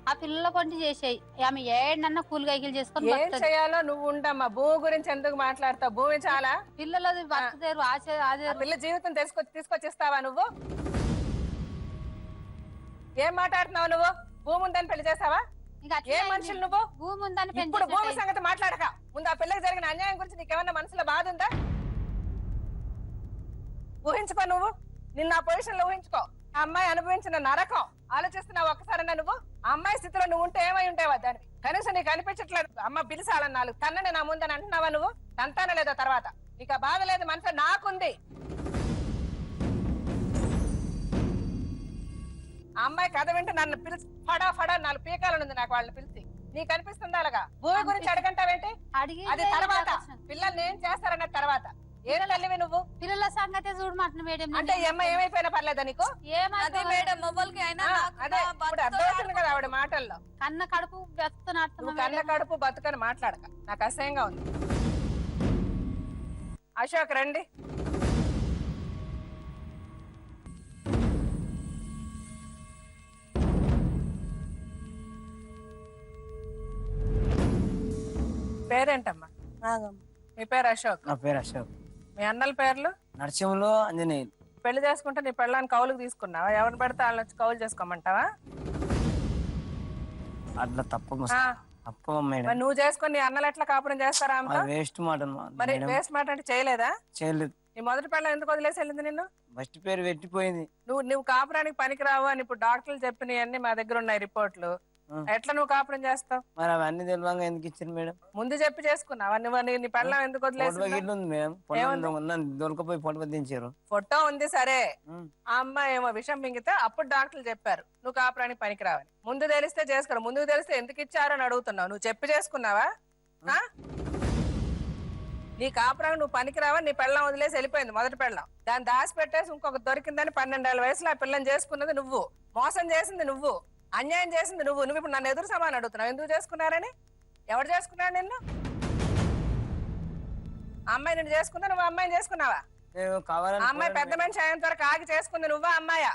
Speaker 5: ఆ పిల్లల కొంటి చేసేయి, ఆమె ఏడన్నా కూలి కైకిలు చేసుకొని
Speaker 3: ఏం చేయాలో నువ్వు ఉండమ్మా. భూమి గురించి ఎందుకు మాట్లాడతావు? భూమి చాలా
Speaker 5: పిల్లలు బతుకుతారు.
Speaker 3: పిల్ల జీవితం తీసుకొచ్చిస్తావా నువ్వు? ఏం మాట్లాడుతున్నావు నువ్వు? భూమి ఉందని పెళ్లి చేస్తావా? ఏ మనుషులు నువ్వు?
Speaker 5: భూమి ఉందని
Speaker 3: ఇప్పుడు భూమి సంగతి మాట్లాడక ముందు ఆ పిల్లకి జరిగిన అన్యాయం గురించి నీకేమన్నా మనసులో బాధ ఉందా? ఊహించుకో, నువ్వు నిన్న ఆ పొజిషన్ లో ఊహించుకో. ఆ అమ్మాయి అనుభవించిన నరకం ఆలోచిస్తున్నావు ఒక్కసారన్నా నువ్వు? ఆ అమ్మాయి స్థితిలో నువ్వు ఉంటే ఏమై ఉంటావా? దానికి కనీసం నీకు అనిపించట్లేదు అమ్మ పిలిచాలని 4 తన్నని నా ముందని అంటున్నావా నువ్వు? తంతాన లేదా తర్వాత? నీకు ఆ బాధ లేదు, మనసులో నాకుంది. ఆ అమ్మాయి కథ వింటే నన్ను పిలిచి ఫడా 4 పీకాలనుంది నాకు వాళ్ళని పిలిచి. నీకు అనిపిస్తుందా అలాగా? భూమి గురించి అడగంటావేంటి? అది తర్వాత పిల్లల్ని ఏం చేస్తారన్న తర్వాత. ఏం తల్లివి నువ్వు?
Speaker 5: పిల్లల సంగతి చూడమంటున్నా మేడం.
Speaker 3: అంటే ఈ అమ్మాయి ఏమైపోయినా పర్లేదా నీకు?
Speaker 6: అదే మేడం మొబైల్కి అయినా
Speaker 3: అదే ఇప్పుడు అర్థమవుతుంది కదా ఆవిడ మాటల్లో.
Speaker 5: కన్న కడుపు బతుకుతున్నట్టు
Speaker 3: కన్న కడుపు బతుకని మాట్లాడక, నాకు అసహ్యంగా ఉంది. అశోక్ రండి. పేరేంటమ్మా? మీ పేరు అశోక్?
Speaker 7: నా పేరు అశోక్.
Speaker 3: మీ అన్నల పేర్లు?
Speaker 7: నరసింహులు, ఆంజనేయులు.
Speaker 3: పెళ్లి చేసుకుంటే నీ పెళ్ళాన్ని కౌలుకు తీసుకున్నావా? ఎవరిని పెడితే వాళ్ళని వచ్చి కౌలు చేసుకోమంటావా?
Speaker 7: అట్లా తప్ప మేడం.
Speaker 3: నువ్వు చేసుకుని నీ అన్నలు ఎట్లా కాపురం చేస్తారా?
Speaker 7: వేస్ట్ మాట.
Speaker 3: మరి వేస్ట్ మాట అంటే చేయలేదా?
Speaker 7: చేయలేదు.
Speaker 3: నీ మొదటి పెళ్ళం ఎందుకు వదిలేసి వెళ్ళింది నిన్ను?
Speaker 7: ఫస్ట్ పేరు పెట్టిపోయింది.
Speaker 3: నువ్వు కాపురానికి పనికిరావు అని ఇప్పుడు డాక్టర్లు చెప్పినవన్నీ మా దగ్గర ఉన్నాయి రిపోర్ట్లు. ఎట్లా నువ్వు కాపురం చేస్తావు?
Speaker 7: మరి అవన్నీ తెలియంగా ఎందుకు ఇచ్చారు మేడం?
Speaker 3: ముందు చెప్పి చేసుకున్నావా? నువ్వు నీ పెళ్ళం ఎందుకు వదిలేసి?
Speaker 7: దొరకపోయి ఫోటో దించారు.
Speaker 3: ఫోటో ఉంది సరే, ఆ అమ్మాయి ఏమో విషం మింగితే అప్పుడు డాక్టర్లు చెప్పారు నువ్వు కాపురానికి పనికిరావని. ముందు తెలిస్తే చేసుకో, ముందుకు తెలిస్తే ఎందుకు ఇచ్చారు అని అడుగుతున్నావు. నువ్వు చెప్పి చేసుకున్నావా? నీ కాపురానికి నువ్వు పనికిరావని నీ పెళ్ళం వదిలేసి వెళ్ళిపోయింది మొదటి పెళ్ళం. దాన్ని దాచి పెట్టేసి ఇంకొక దొరికిందని 12 ఏళ్ల వయసులో ఆ పిల్లని చేసుకున్నది నువ్వు. మోసం చేసింది నువ్వు, అన్యాయం చేసింది నువ్వు. నువ్వు ఇప్పుడు నన్ను ఎదురు సమానం అడుగుతున్నావు ఎందుకు చేసుకున్నారని. ఎవరు చేసుకున్నాడు నిన్ను? అమ్మాయి నిన్ను చేసుకుందా, నువ్వు అమ్మాయిని చేసుకున్నావా? అమ్మాయి పెద్ద మనిషి అయ్యేంత వరకు ఆగి చేసుకుంది నువ్వా అమ్మాయా?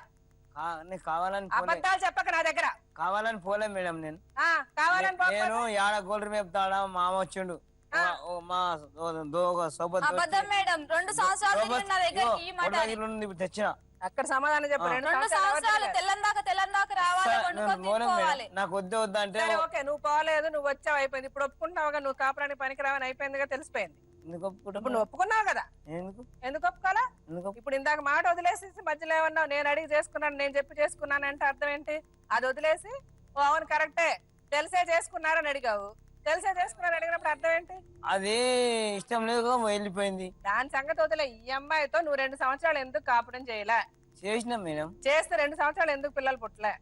Speaker 3: అబద్ధాలు చెప్పక నా దగ్గర.
Speaker 7: కావాలని పోలే మేడం. నేను
Speaker 3: కావాలని
Speaker 7: యాడ గోల్డ్ మేపుతాడా మామ వచ్చిండు. తెచ్చిన
Speaker 3: అక్కడ సమాధానం చెప్పారు.
Speaker 6: 2 సంవత్సరాలు తెల్లందాక రావాలి.
Speaker 7: నాకు వద్దు వద్దు అంటే
Speaker 3: ఓకే, నువ్వు పోలేదు, నువ్వు వచ్చావు, అయిపోయింది. ఇప్పుడు ఒప్పుకుంటున్నావుగా నువ్వు కాపురానికి పనికిరావని అయిపోయిందిగా, తెలిసిపోయింది.
Speaker 7: ఎందుకు ఒప్పుకుంటా
Speaker 3: ఇప్పుడు నువ్వు ఒప్పుకున్నావు కదా,
Speaker 7: ఎందుకు
Speaker 3: ఎందుకు ఒప్పుకోవాలా?
Speaker 7: ఎందుకు
Speaker 3: ఇప్పుడు ఇందాక మాట వదిలేసి మధ్యలో ఏమన్నావు, నేను అడిగి చేసుకున్నాను, నేను చెప్పి చేసుకున్నాను అంటే అర్థం ఏంటి? అది వదిలేసి ఓ అవును కరెక్టే తెలిసే చేసుకున్నారని అడిగావు, తెలిసే చేసుకున్నారని అడిగినప్పుడు అర్థం ఏంటి?
Speaker 7: అది ఇష్టం లేదు వెళ్ళిపోయింది.
Speaker 3: దాని సంగతి వదిలే. ఈ అమ్మాయితో నువ్వు 2 సంవత్సరాలు ఎందుకు కాపురం చేయలే?
Speaker 7: చేసినా మేడం.
Speaker 3: చేస్తే 2 సంవత్సరాలు ఎందుకు పిల్లలు పుట్టలే?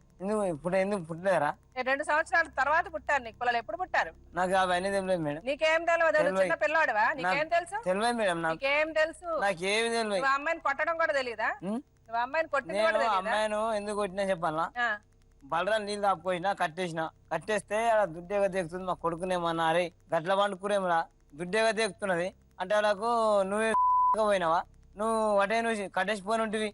Speaker 7: ఎందుకు పుట్టలేరా?
Speaker 3: 2 సంవత్సరాల తర్వాత పుట్టారు నీకు పిల్లలు. ఎప్పుడు పుట్టారు?
Speaker 7: నాకు అవన్నీ తెలియదు మేడం.
Speaker 3: నీకేం తెలియదు? చిన్న పిల్లవాడివా? నీకేం తెలుసు?
Speaker 7: తెలియదు మేడం.
Speaker 3: నీకేం తెలుసు?
Speaker 7: నాకేమి తెలియదు.
Speaker 3: నువ్వు అమ్మాయిని కొట్టడం కూడా తెలీదా? నువ్వు అమ్మాయిని కొట్టింది కూడా తెలీదా?
Speaker 7: అమ్మాయిను ఎందుకు కొట్టినా చెప్పాలా? బలరాలు నీళ్ళు ఆపుకోసినా కట్టేస్తే అలా దుడ్డేగా దిగుతుంది. మా కొడుకునేమన్నా అరే గట్ల పండుకురేమరా దుడ్డేగా దిగుతున్నది అంటే వాళ్ళకు నువ్వే పోయినావా, నువ్వు అటే నువ్వు కట్టేసిపోయి ఉంటివి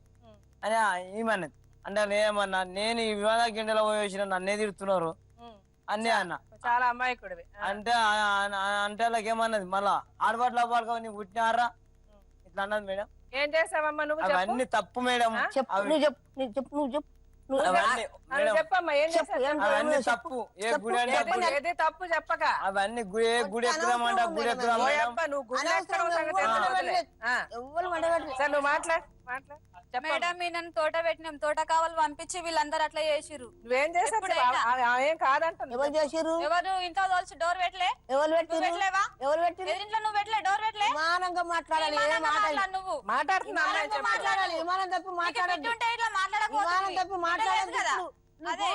Speaker 7: అని ఏమన్నది. అంటే ఏమన్నా నేను ఈ వివాద గిండెలో పోయేసిన నన్నే తిడుతున్నారు అన్నీ అన్న.
Speaker 3: చాలా అమ్మాయికుడివి
Speaker 7: అంటే అంటే వాళ్ళకి ఏమన్నది మళ్ళా ఆడబాట్లు అవ్వాలి నీకు పుట్టినారా ఇట్లా అన్నది మేడం.
Speaker 3: ఏం చేసావమ్మా నువ్వు?
Speaker 7: అవన్నీ తప్పు మేడం.
Speaker 3: చెప్పమ్మా ఏం చేసావు?
Speaker 7: అవన్నీ తప్పు. ఏ గుడి అంటే
Speaker 3: తప్పు చెప్పక
Speaker 7: అవన్నీ గుడి ఎక్కుదామంట గుడి ఎక్కుదాం.
Speaker 3: నువ్వు గుడి ఎక్కడం నువ్వు మాట్లాడు.
Speaker 6: మేడం నన్ను తోట పెట్టినాం, తోట కావాలి పంపించి వీళ్ళందరూ అట్లా చేసిర్రు.
Speaker 3: నువ్వేం చేసావు? ఏం కాదంట.
Speaker 8: ఎవరు చేసిర్రు?
Speaker 6: ఎవరు ఇంట్లో తోల్చి డోర్ పెట్టలే?
Speaker 8: ఎవరు
Speaker 6: పెట్టలేవా?
Speaker 8: ఎవరు పెట్టిరు?
Speaker 6: ఎదురింట్లో నువ్వు పెట్టలే, డోర్ పెట్టలే?
Speaker 8: విమానంగా మాట్లాడాలి.
Speaker 6: నువ్వు
Speaker 3: మాట్లాడుతున్నా
Speaker 8: మాట్లాడాలి. విమానం తప్పి మాట్లాడాలి.
Speaker 6: ఇట్లా
Speaker 8: విమానం తప్పి మాట్లాడాలి
Speaker 6: కదా. అదే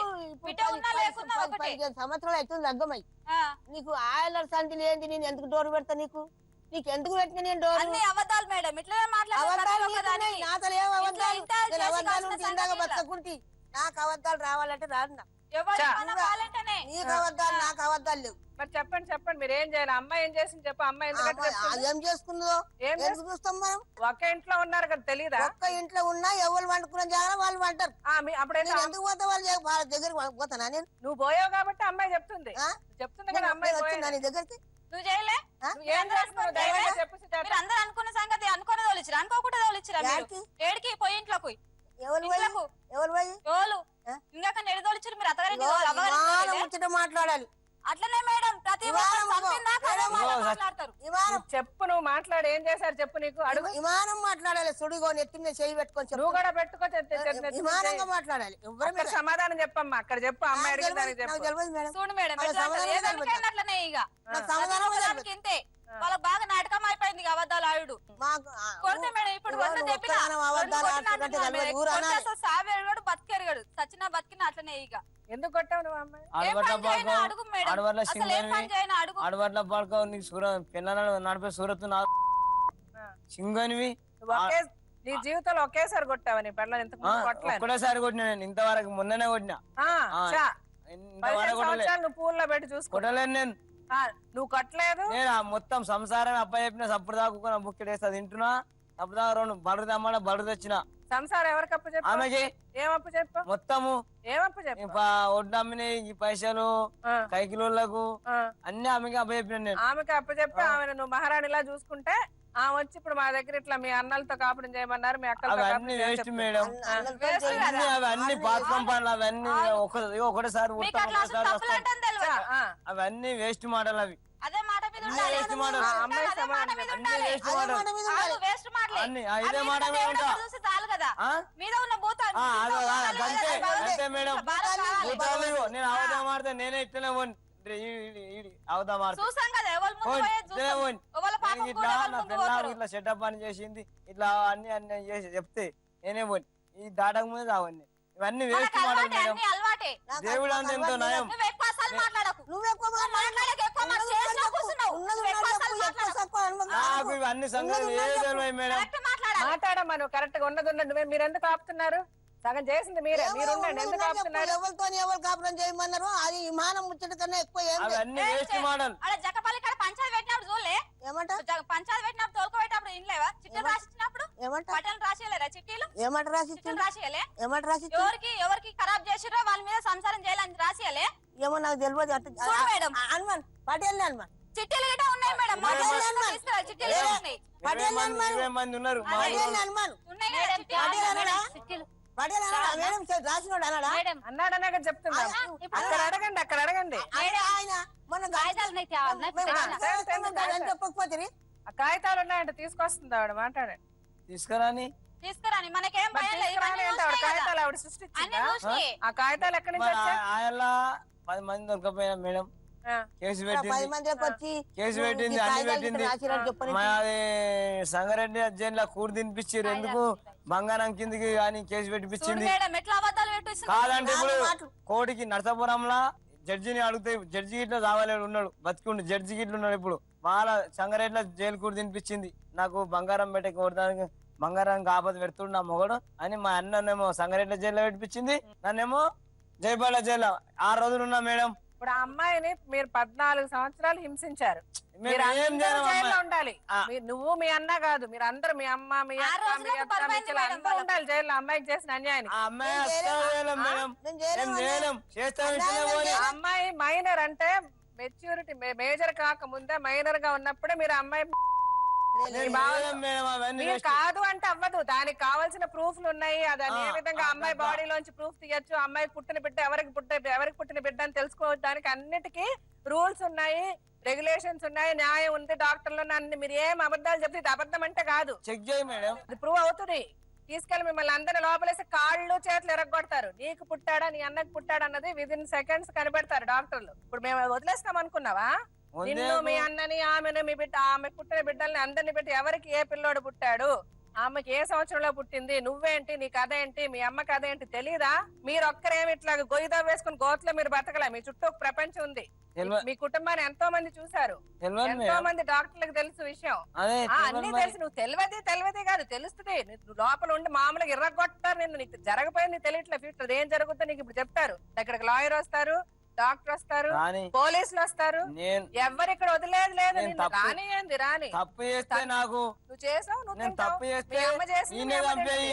Speaker 8: 15 సంవత్సరాలు అవుతుంది అగ్గమై. నీకు ఆయిలర్ సంటి ఏంటి? నేను ఎందుకు డోర్ పెడతా? నీకు ఎందుకు పెట్టిన నేను డోర్?
Speaker 6: అన్ని అబద్ధాలు మేడం. ఇట్లా
Speaker 8: ఇందాక బతకుంటి నాకు అబద్ధాలు రావాలంటే రాదు. నీకు అబద్ధాలు నాకు అబద్ధాలు లేవు.
Speaker 3: మరి చెప్పండి మీరు ఏం చేయాలి? అమ్మాయి ఏం చేసింది చెప్పు. అమ్మాయి
Speaker 8: ఏం చేసుకుందో ఎందుకు చూస్తాం మనం?
Speaker 3: ఒక్క ఇంట్లో ఉన్నారు కదా తెలీదా?
Speaker 8: ఒక్క ఇంట్లో ఉన్నా ఎవరు వండుకున్న జాగ్రత్త వాళ్ళు వంటారు.
Speaker 3: అప్పుడైతే
Speaker 8: ఎందుకు పోతా వాళ్ళ దగ్గరికి పోతానా నేను?
Speaker 3: నువ్వు పోయావు కాబట్టి అమ్మాయి చెప్తుంది కదా. అమ్మాయి
Speaker 8: వచ్చిందా నీ దగ్గరికి?
Speaker 6: నువ్వు చేయలే? అందరూ అనుకున్న సంగతి అనుకునే తోలిచ్చిరా, అనుకోకుండా తోలిచ్చిరా? ఏడికి పోయి ఇంట్లోకి ఇంకా ఎడి తోలిచ్చారు మీరు? అత్తగారి
Speaker 8: మాట్లాడాలి.
Speaker 6: అట్లనే మేడం ప్రతి మాట్లాడతారు.
Speaker 3: చెప్పు నువ్వు మాట్లాడు. ఏం చేశారు చెప్పు. నీకు అడుగు.
Speaker 8: విమానం మాట్లాడాలి. సుడిగో నెత్తి మీద చేయి పెట్టుకొని
Speaker 3: నువ్వు కూడా పెట్టుకో.
Speaker 8: విమానంగా మాట్లాడాలి.
Speaker 3: సమాధానం చెప్పమ్మా. అక్కడ చెప్పు. అమ్మాయి అడిగిన దానికి చెప్పు.
Speaker 6: చూడు మేడం అట్లనే ఇక ఇంతే. వాళ్ళకి బాగా నాటకం అయిపోయింది అబద్ధాలు ఆయుడు కొడితే మేడం. ఇప్పుడు సావేడు బతికెరగాడు, సచిన బతికిన అట్లనే ఇక.
Speaker 3: ఎందుకు కొట్టావు నువ్వు అమ్మాయి?
Speaker 6: అడుగు మేడం.
Speaker 7: ఆడవాట్ల పాడుకో నీకు పిల్లలు నడిపే సూరత్ సింగనివి.
Speaker 3: నీ జీవితంలో ఒకేసారి కొట్టావా నీ పిల్లలు?
Speaker 7: ఒక్కడేసారి కొట్టినా నేను. ఇంతవరకు మొన్ననే కొట్టినా.
Speaker 3: నువ్వు పూల్లో పెట్టి
Speaker 7: చూసుకోలేను నేను.
Speaker 3: నువ్వు కొట్టలేదు.
Speaker 7: నేను మొత్తం సంసారం అబ్బాయి చెప్పిన సప్పుడు దాకా బుక్కెడేస్తా తింటున్నా. సప్పుడు దాకా 2 బడురు తెమ్మన్నా బడురు తెచ్చిన.
Speaker 3: సంసారం ఎవరికి అప్పు చెప్పు?
Speaker 7: ఆమెకి.
Speaker 3: ఏమప్పు చెప్పు?
Speaker 7: మొత్తము
Speaker 3: ఏమప్పు చెప్పు?
Speaker 7: ఒడ్డు అమ్మిని ఈ పైసలు కైకిలోళ్ళకు అన్ని ఆమెకి అప్ప చెప్పిన నేను.
Speaker 3: ఆమెకి అప్పు చెప్పి ఆమె నువ్వు మహారాణిలా చూసుకుంటే ఆమె వచ్చి ఇప్పుడు మా దగ్గర ఇట్లా మీ అన్నలతో కాపురం చేయమన్నారు, మీ అక్కలతో
Speaker 7: అవన్నీ వేస్ట్ మేడం. అవన్నీ బాత్రూమ్ పనులు అవన్నీ ఒకటేసారి అవన్నీ వేస్ట్ మాటలు. అవి
Speaker 6: అదే మాట మీద
Speaker 7: వేస్ట్ మాటలు. వేస్ట్ మాటలు అన్ని ఇదే మాట
Speaker 6: మీద ఉన్న
Speaker 7: అంతే మేడం. నేను అవదా మాడితే నేనే ఇట్లనే అవదా మాడితే ఇట్లా సెటప్ అని చేసింది ఇట్లా అన్ని చేసి చెప్తే నేనే పోయి ఈ దాటక ముందు అవన్నీ ఇవన్నీ వేస్ట్ మాటలు మేడం. దేవుడు అంత ఎంతో నయం. నాకు ఇవన్నీ సంగతి ఏదో మేడం.
Speaker 3: మాట్లాడమ్మా నువ్వు కరెక్ట్ గా ఉన్నది ఉన్నది. మీరు ఎందుకు ఆపుతున్నారు? సగం చేసింది మీరే. మీరు ఎందుకు ఆపుతున్నారు?
Speaker 8: ఎవరితో ఎవరు కాపురం చేయమన్నారు? అది విమానం ముచ్చట కన్నా ఎక్కువ
Speaker 7: అవన్నీ వేస్ట్ మాటలు.
Speaker 6: జకపల్లి పంచాయతీ పెట్టినప్పుడు చూడలే?
Speaker 8: ఏమంట
Speaker 6: పంచాయతీ పెట్టినప్పుడు తోలుకోబెట్టినప్పుడు ఇంట్లేవా? చిట్టీలు రాసిచ్చినప్పుడు పట్టణం రాసియలేరా? చిట్టీలు
Speaker 8: ఏమంట
Speaker 6: రాసియలే?
Speaker 8: ఏమంట రాసి
Speaker 6: ఎవరికి ఖరాబ్ చేసిరో వాళ్ళ మీద సంసారం చేయాలని రాసియలే?
Speaker 8: ఏమో నాకు తెలియదు. హనుమాన్ పటేల్ హనుమాన్
Speaker 6: చిట్టీలు గిట్ట ఉన్నాయి మేడం. చిట్టీలు ఉన్నాయి.
Speaker 8: పటేల్
Speaker 7: మంది ఉన్నారు.
Speaker 8: రాసినోడు అన్నాడా?
Speaker 3: అన్నాడన్నాక చెప్తున్నా. అక్కడ అడగండి, అక్కడ అడగండి.
Speaker 8: ఆయన మొన్న చెప్పకపోతే
Speaker 3: ఆ కాగితాలు ఉన్నాయంటే తీసుకొస్తుంది ఆవిడ, మాట్లాడండి.
Speaker 7: తీసుకురాని
Speaker 6: తీసుకురాని మనకేం భయం లేదు, ఇవన్నీ
Speaker 3: ఆవిడ
Speaker 6: చూసినాయి కదా.
Speaker 3: కాగితాలు ఆవిడ సృష్టించిందా?
Speaker 6: అన్నీ చూసినాయి.
Speaker 3: ఆ కాగితాలు ఎక్కడి నుంచి వచ్చాయి?
Speaker 7: ఆయన 10 మంది దొరకపోయినా మేడం, కేసు
Speaker 8: 10
Speaker 7: పెట్టింది,
Speaker 8: మందికి వచ్చి
Speaker 7: కేసు
Speaker 8: నువ్వు
Speaker 7: పెట్టింది,
Speaker 8: ఈ
Speaker 7: అన్ని
Speaker 8: కాగితాలు
Speaker 7: పెట్టింది.
Speaker 8: రాసిరని చెప్పనీకి.
Speaker 7: మాది సంగారెడ్డి జైల్లో కూడి తినిపించారు, ఎందుకు బంగారం కిందికి అని కేసు
Speaker 6: చూడు
Speaker 7: పెట్టిపించింది.
Speaker 6: మేడం ఎట్లా అబద్ధాలు పెట్టిస్తుంది.
Speaker 7: కాదంటే ఇప్పుడు కోటికి నరసాపురంలో జడ్జిని అడిగితే జడ్జి గిట్ల రావాలేడు ఉన్నాడు, బతికుండు జడ్జి గిట్ల ఉన్నాడు. ఇప్పుడు వాళ్ళ సంగారెడ్డిలో జైలు కూడి తినిపించింది. నాకు బంగారం పెట్టే కోడడానికి బంగారానికి ఆపద పెడుతుండు నా మొగడు అని మా అన్ననేమో సంగారెడ్డి జైల్లో పెట్టించింది, నన్నేమో జైబాల జైల్లో 6 రోజులు ఉన్నా మేడం.
Speaker 3: ఇప్పుడు ఆ అమ్మాయిని మీరు 14 సంవత్సరాలు హింసించారు. మీరు
Speaker 7: ఏం
Speaker 3: అందరూ
Speaker 7: చేయను
Speaker 3: జైల్లో
Speaker 7: అమ్మాయి.
Speaker 3: ఉండాలి. నువ్వు మీ అన్న కాదు, మీరు అందరూ మీ అమ్మ మీ
Speaker 6: ఆ
Speaker 3: అక్క మీ
Speaker 6: రోజులకు
Speaker 3: అత్త మీ
Speaker 6: బరువైంది
Speaker 3: చెల్లి
Speaker 6: మేడం
Speaker 3: అందరూ ఉండాలి జైల్లో అమ్మాయికి చేసిన అన్యాయానికి.
Speaker 7: ఆ అమ్మాయి అస్సలు చేయలేం మేడం,
Speaker 8: నేను చేయలేను
Speaker 7: ఏం
Speaker 8: అన్నా.
Speaker 7: చేయలేం, చేస్తాం
Speaker 8: అన్యాయం
Speaker 7: ఇట్లనే పోనీ.
Speaker 3: ఆ అమ్మాయి మైనర్ అంటే మెచ్యూరిటీ మేజర్ కాకముందే మైనర్ గా ఉన్నప్పుడే మీరు అమ్మాయి
Speaker 7: నేను చేయలేం మేడం, అవన్నీ
Speaker 3: మీరు
Speaker 7: waste.
Speaker 3: కాదు అంటే అవ్వదు. దానికి కావాల్సిన ప్రూఫ్లు ఉన్నాయి. అది ఏ విధంగా అమ్మాయి బాడీలోంచి ప్రూఫ్ తీయచ్చు, అమ్మాయి పుట్టిన బిడ్డ ఎవరికి పుట్టిన బిడ్డ అని తెలుసుకోవచ్చు. దానికి అన్నిటికీ రూల్స్ ఉన్నాయి, రెగ్యులేషన్స్ ఉన్నాయి, న్యాయం ఉంది, డాక్టర్లు అన్ని. మీరు ఏం అబద్ధాలు చెప్తే ఇది అబద్ధం అంటే కాదు,
Speaker 7: చెక్ చేయి మేడం.
Speaker 3: అది ప్రూవ్ అవుతుంది. తీసుకెళ్లి మిమ్మల్ని అందరిని లోపలేసి కాళ్ళు చేతులు ఎరగొడతారు. నీకు పుట్టాడా నీ అన్నకు పుట్టాడా అన్నది విదిన్ సెకండ్స్ కనిపెడతారు డాక్టర్లు. ఇప్పుడు మేము వదిలేస్తాం అనుకున్నావా? నిన్ను మీ అన్నని ఆమెను మీ బిడ్డ ఆమె పుట్టిన బిడ్డల్ని అందరిని పెట్టి ఎవరికి ఏ పిల్లోడు పుట్టాడు, ఆమెకి ఏ సంవత్సరంలో పుట్టింది, నువ్వేంటి, నీ కథ ఏంటి, మీ అమ్మ కథ ఏంటి తెలీదా? మీరు ఒక్కరేమి ఇట్లా గొయ్యిదా వేసుకుని గోతులో మీరు బతకలే. మీ చుట్టూ ఒక ప్రపంచం ఉంది. మీ కుటుంబాన్ని ఎంతో మంది చూసారు, ఎంతో మంది డాక్టర్లకు తెలుసు విషయం. అన్ని తెలుసు. నువ్వు తెలియదే కాదు, తెలుస్తుంది. నువ్వు లోపల ఉండి మామూలుగా ఇర్రగొట్టారు నిన్ను. నీకు జరగపోయింది తెలియట్లే. ఫ్యూచర్ ఏం జరుగుతుందో నీకు ఇప్పుడు చెప్తారు. ఇక్కడికి లాయర్ వస్తారు, డాక్టర్ వస్తారు, పోలీసులు వస్తారు. ఎవరు ఇక్కడ వదిలేదు లేదు. రాని రాని
Speaker 7: తప్పు చేస్తే నాకు
Speaker 3: నువ్వు చేసావు, నువ్వు
Speaker 7: నేను తప్పు చేస్తే ఈయన చంపేయి,